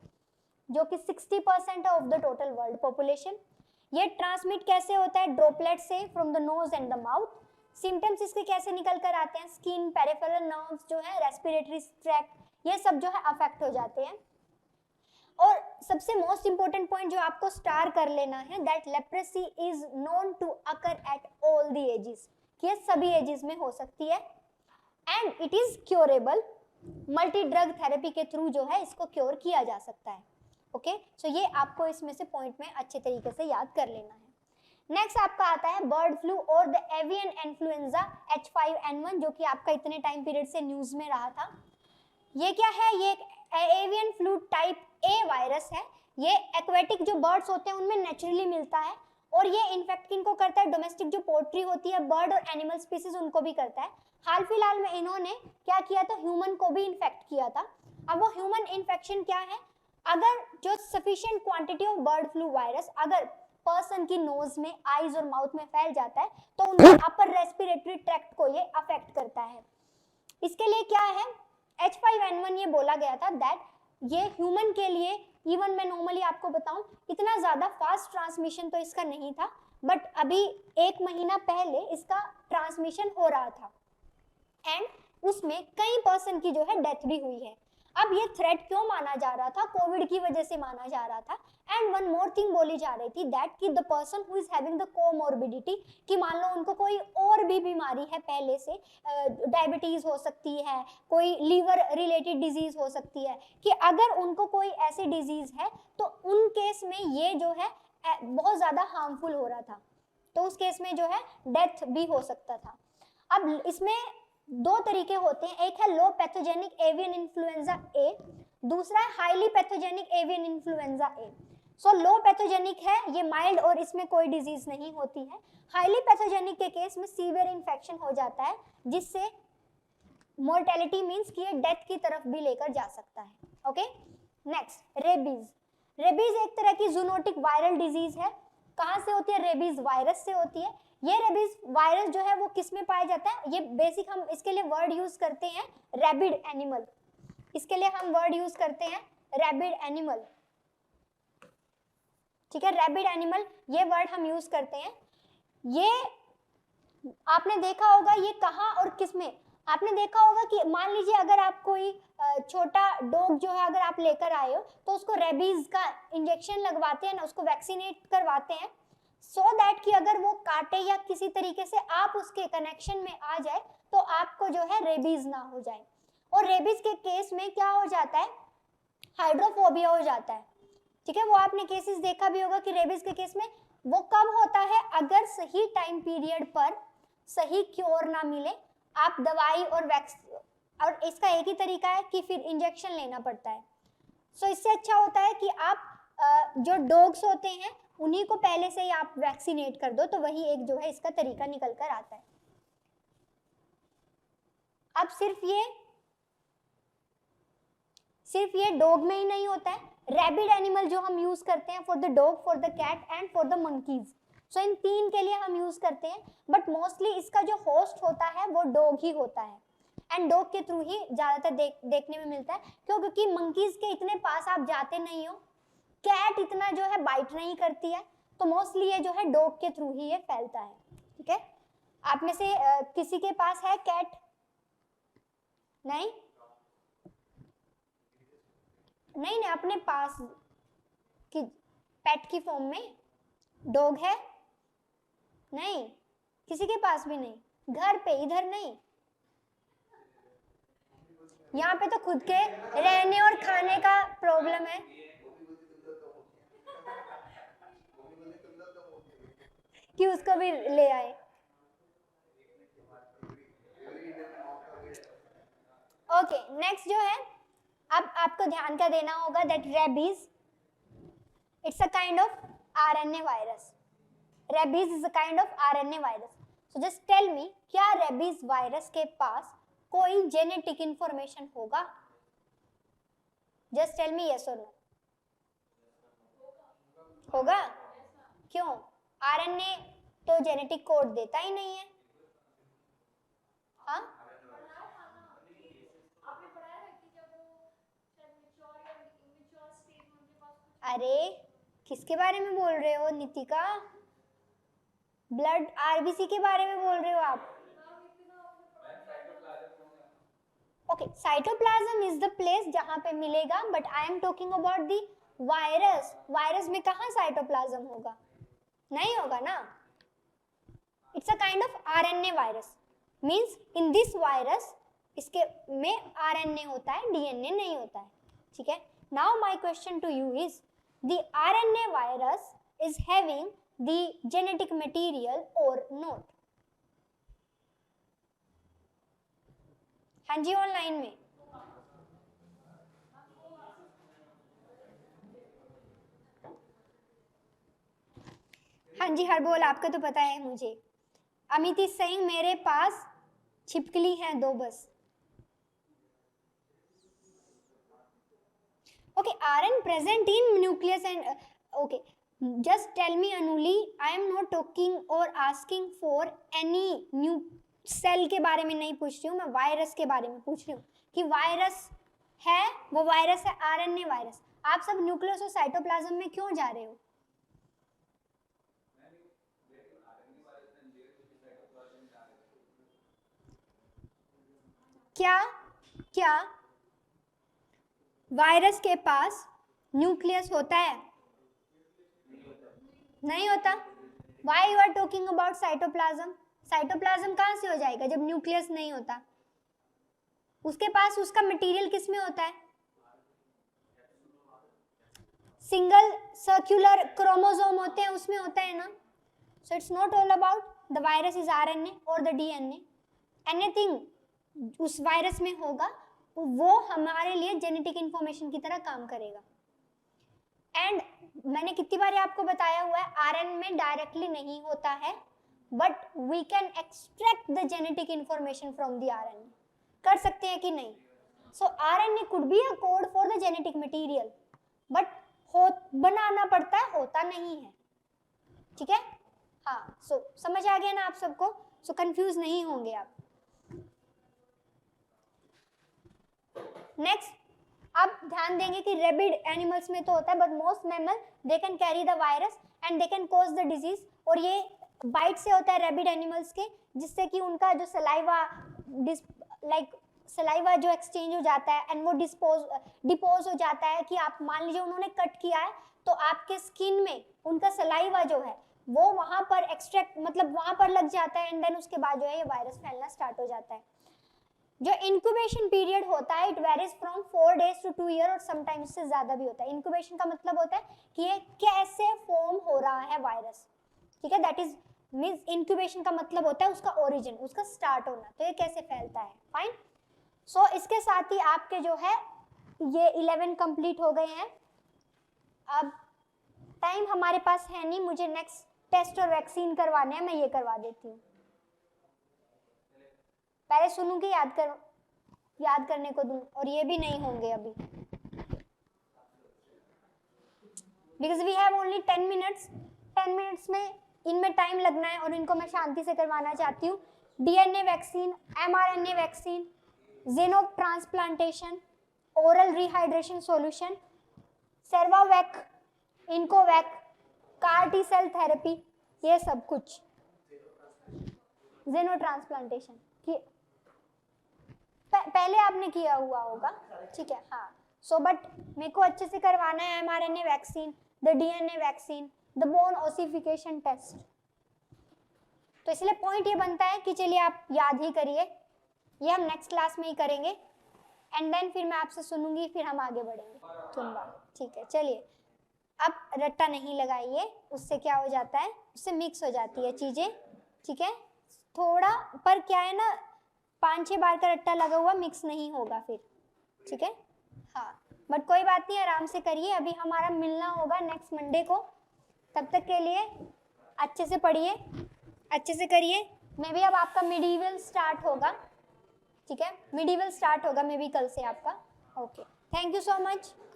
जो कि 60% of the total world population. ये ट्रांसमिट कैसे होता है? ड्रॉपलेट से from the nose and the mouth. Symptoms इसके कैसे निकल कर आते हैं? स्किन, पेरिफेरल नर्व्स जो है, रेस्पिरेटरी ट्रैक्ट, ये सब जो है अफेक्ट हो जाते हैं। और सबसे मोस्ट इंपॉर्टेंट पॉइंट जो आपको स्टार कर लेना है, that leprosy is known to occur at all the ages, कि ये सभी एजेस में हो सकती है। And it is curable, multi drug therapy के थ्रू जो है इसको क्योर किया जा सकता है। ओके, सो ये आपको इसमें से पॉइंट में अच्छे तरीके से याद कर लेना है। नेक्स्ट आपका आता है बर्ड फ्लू और द एवियन इन्फ्लुएंजा H5N1, जो कि आपका इतने टाइम पीरियड से न्यूज में रहा था। ये क्या है? ये avian flu type A virus है। ये एक्वेटिक जो बर्ड्स होते हैं उनमें नेचुरली मिलता है और ये इन्फेक्ट किनको करता है? डोमेस्टिक जो पोल्ट्री होती है, बर्ड और एनिमल स्पीसीज, उनको भी करता है। हाल फिलहाल में इन्होंने क्या किया था? ह्यूमन को भी इन्फेक्ट किया था। अब वो ह्यूमन इन्फेक्शन क्या है? अगर जो sufficient quantity of bird flu virus अगर पर्सन की नोज में, आईज और माउथ में फैल जाता है तो उनके अपर रेस्पिरेटरी ट्रैक्ट को ये अफेक्ट करता है। इसके लिए क्या है? H5N1 ये बोला गया था दैट ये ह्यूमन के लिए, इवन मैं नॉर्मली आपको बताऊं, इतना ज्यादा फास्ट ट्रांसमिशन तो इसका नहीं था, बट अभी 1 महीना पहले इसका ट्रांसमिशन हो रहा था एंड उसमें कई पर्सन की जो है डेथ भी हुई है। अब ये थ्रेट क्यों माना जा रहा था? कोविड की वजह से माना जा रहा था। एंड वन मोर थिंग बोली जा रही थी दैट कि the person who is having the comorbidity, कि मान लो उनको कोई और भी बीमारी है पहले से, डायबिटीज हो सकती है, कोई लीवर रिलेटेड डिजीज हो सकती है, कि अगर उनको कोई ऐसी डिजीज है तो उन केस में ये जो है बहुत ज्यादा हार्मफुल हो रहा था, तो उस केस में जो है डेथ भी हो सकता था। अब इसमें 2 तरीके होते हैं, एक है लो पैथोजेनिक एवियन इन्फ्लुएंजा ए, दूसरा है हाईली पैथोजेनिक एवियन इन्फ्लुएंजा ए। सो लो पैथोजेनिक है, ये माइल्ड और इसमें कोई डिजीज नहीं होती है। हाईली पैथोजेनिक के केस में सीवियर इन्फेक्शन हो जाता है जिससे मोर्टेलिटी मींस कि ये डेथ की तरफ भी लेकर जा सकता है। Okay, next rabies. रेबीज एक तरह की जूनोटिक वायरल डिजीज है। कहाँ से होती है? रेबीज वायरस से होती है। ये रेबीज वायरस जो है वो किस में पाया जाता है? ये बेसिक हम इसके लिए वर्ड यूज करते हैं रैबिड एनिमल। इसके लिए हम वर्ड यूज करते हैं रैबिड एनिमल, ठीक है, रैबिड एनिमल ये वर्ड हम यूज करते हैं। ये आपने देखा होगा ये कहाँ और किस में? आपने देखा होगा कि मान लीजिए अगर आप कोई छोटा डॉग जो है अगर आप लेकर आए हो तो उसको रेबीज का इंजेक्शन लगवाते हैं ना, उसको वैक्सीनेट करवाते हैं सो दैट कि अगर वो काटे या किसी तरीके से आप उसके कनेक्शन में आ जाए तो आपको जो है रेबीज ना हो जाए। और रेबीज के केस में क्या हो जाता है? हाइड्रोफोबिया हो जाता है, ठीक है। वो आपने केसेस देखा भी होगा कि रेबीज के केस में वो कब होता है? अगर सही टाइम पीरियड पर सही क्योर ना मिले, आप दवाई और और इसका एक ही तरीका है कि फिर इंजेक्शन लेना पड़ता है। सो इससे अच्छा होता है कि आप जो डॉग्स होते हैं उन्हीं को पहले से ही आप वैक्सीनेट कर दो, तो वही एक जो है इसका तरीका निकल कर आता है। अब सिर्फ ये डॉग में ही नहीं होता है, रैबिड एनिमल जो हम यूज करते हैं for the dog, for the cat and for the monkeys, so इन 3 के लिए हम यूज करते हैं। बट मोस्टली इसका जो होस्ट होता है वो डॉग ही होता है एंड डॉग के थ्रू ही ज्यादातर देखने में मिलता है। क्यों? क्योंकि मंकीज के इतने पास आप जाते नहीं हो, कैट इतना जो है बाइट नहीं करती है, तो मोस्टली ये जो है डॉग के थ्रू ही ये फैलता है, ठीक है। आप में से किसी के पास है कैट? नहीं, अपने पास कि पेट की फॉर्म में डॉग है? नहीं, किसी के पास भी नहीं, घर पे, इधर नहीं। यहाँ पे तो खुद के रहने और खाने का प्रॉब्लम है। कि उसको भी ले आए। ओके, नेक्स्ट जो है, अब आपको ध्यान क्या देना होगा, that rabies it's a kind of RNA virus. Rabies is a kind of RNA virus. So just tell me, क्या रेबीज वायरस के पास कोई जेनेटिक इंफॉर्मेशन होगा? जस्ट टेल मी यस और नो। होगा? क्यों? आरएनए तो जेनेटिक कोड देता ही नहीं है। हाँ, अरे किसके बारे में बोल रहे हो नितिका? ब्लड आरबीसी के बारे में बोल रहे हो आप? Okay, cytoplasm is the place जहां पे मिलेगा, but I am talking about the virus. Virus में कहाँ साइटोप्लाज्म होगा? नहीं होगा ना। It's a kind of RNA virus, means in this virus इसके में आरएनए होता है, डीएनए नहीं होता है। ठीक है, now my question to you is, the RNA virus is having the genetic material और नॉट? हाँ जी, ऑनलाइन में। हाँ जी, हर बोल, आपका तो पता है मुझे। अमित इज सेइंग मेरे पास छिपकली हैं 2 बस। Okay, RN present in nucleus and okay, just tell me Anuli, I am not talking or asking for any new cell के बारे में नहीं पूछ रही हूँ, मैं वायरस के बारे में पूछ रही हूँ कि वायरस है, वो वायरस है आरएनए वायरस। आप सब न्यूक्लियस और साइटोप्लाज्म में क्यों जा रहे हो? क्या क्या वायरस के पास न्यूक्लियस होता है? नहीं होता। Why you are talking about cytoplasm? Cytoplasm कहाँ से हो जाएगा जब न्यूक्लियस नहीं होता? उसके पास उसका मटेरियल किस में होता है? सिंगल सर्कुलर क्रोमोसोम होते हैं, उसमें होता है ना। So it's not all about the virus is RNA और द डीएनए। एनीथिंग उस वायरस में होगा वो हमारे लिए जेनेटिक इंफॉर्मेशन की तरह काम करेगा। एंड मैंने कितनी बार आपको बताया हुआ है, आरएनए में डायरेक्टली नहीं होता है, but we can extract the genetic information from the RNA. कर सकते हैं कि नहीं? So RNA could be a code for the genetic material, but बनाना पड़ता है, होता नहीं है। ठीक है, हाँ। सो समझ आ गया ना आप सबको? सो कंफ्यूज नहीं होंगे आप। नेक्स्ट, अब ध्यान देंगे कि रेबिड एनिमल्स में तो होता है, but most mammal they can carry the virus and they can cause the disease. और ये बाइट से होता है रेबिड एनिमल्स के, जिससे कि उनका जो सलाइवा सलाइवा जो एक्सचेंज हो जाता है एंड वो डिपोज हो जाता है। कि आप मान लीजिए उन्होंने कट किया है तो आपके स्किन में उनका सलाइवा जो है वो वहां पर एक्सट्रैक्ट, मतलब वहां पर लग जाता है, एंड देन उसके बाद जो है ये वायरस फैलना स्टार्ट हो जाता है। जो इंक्यूबेशन पीरियड होता है, it varies from 4 days to 2 years और समटाइम्स से ज्यादा भी होता है। इंक्यूबेशन का मतलब होता है कि ये कैसे फॉर्म हो रहा है वायरस। ठीक है, दैट इज मींस इंक्यूबेशन का मतलब होता है उसका ओरिजिन, उसका स्टार्ट होना, तो ये कैसे फैलता है। फाइन। सो इसके साथ ही आपके जो है ये 11 कंप्लीट हो गए हैं। अब टाइम हमारे पास है नहीं, मुझे नेक्स्ट टेस्ट और वैक्सीन करवाने हैं, मैं ये करवा देती हूँ। पहले सुनूंगी, याद करने को दूं, और ये भी नहीं होंगे अभी, because we have only 10 minutes। 10 minutes में इनमें टाइम लगना है और इनको मैं शांति से करवाना चाहती हूँ। DNA vaccine, mRNA vaccine, xenotransplantation, oral rehydration solution, Cervavac, Incovacc, CAR T cell therapy, ये सब कुछ जेनो ट्रांसप्लांटेशन की पहले आपने किया हुआ होगा। ठीक है, हाँ। सो बट मेरे को अच्छे से करवाना है mRNA vaccine, the DNA vaccine, the bone ossification test. तो इसलिए पॉइंट ये बनता है कि चलिए आप याद ही करिए, ये हम नेक्स्ट क्लास में ही करेंगे एंड देन फिर मैं आपसे सुनूंगी, फिर हम आगे बढ़ेंगे। तुम्बा, ठीक है। चलिए अब रट्टा नहीं लगाइए, उससे क्या हो जाता है, उससे मिक्स हो जाती है चीजें, ठीक है। थोड़ा पर क्या है ना, 5-6 बार का रट्टा लगा हुआ मिक्स नहीं होगा फिर, ठीक है। हाँ बट कोई बात नहीं, आराम से करिए। अभी हमारा मिलना होगा नेक्स्ट मंडे को, तब तक के लिए अच्छे से पढ़िए, अच्छे से करिए। मे बी अब आपका मिडीवल स्टार्ट होगा, ठीक है, मिडीवल स्टार्ट होगा मे बी कल से आपका। Okay, thank you so much.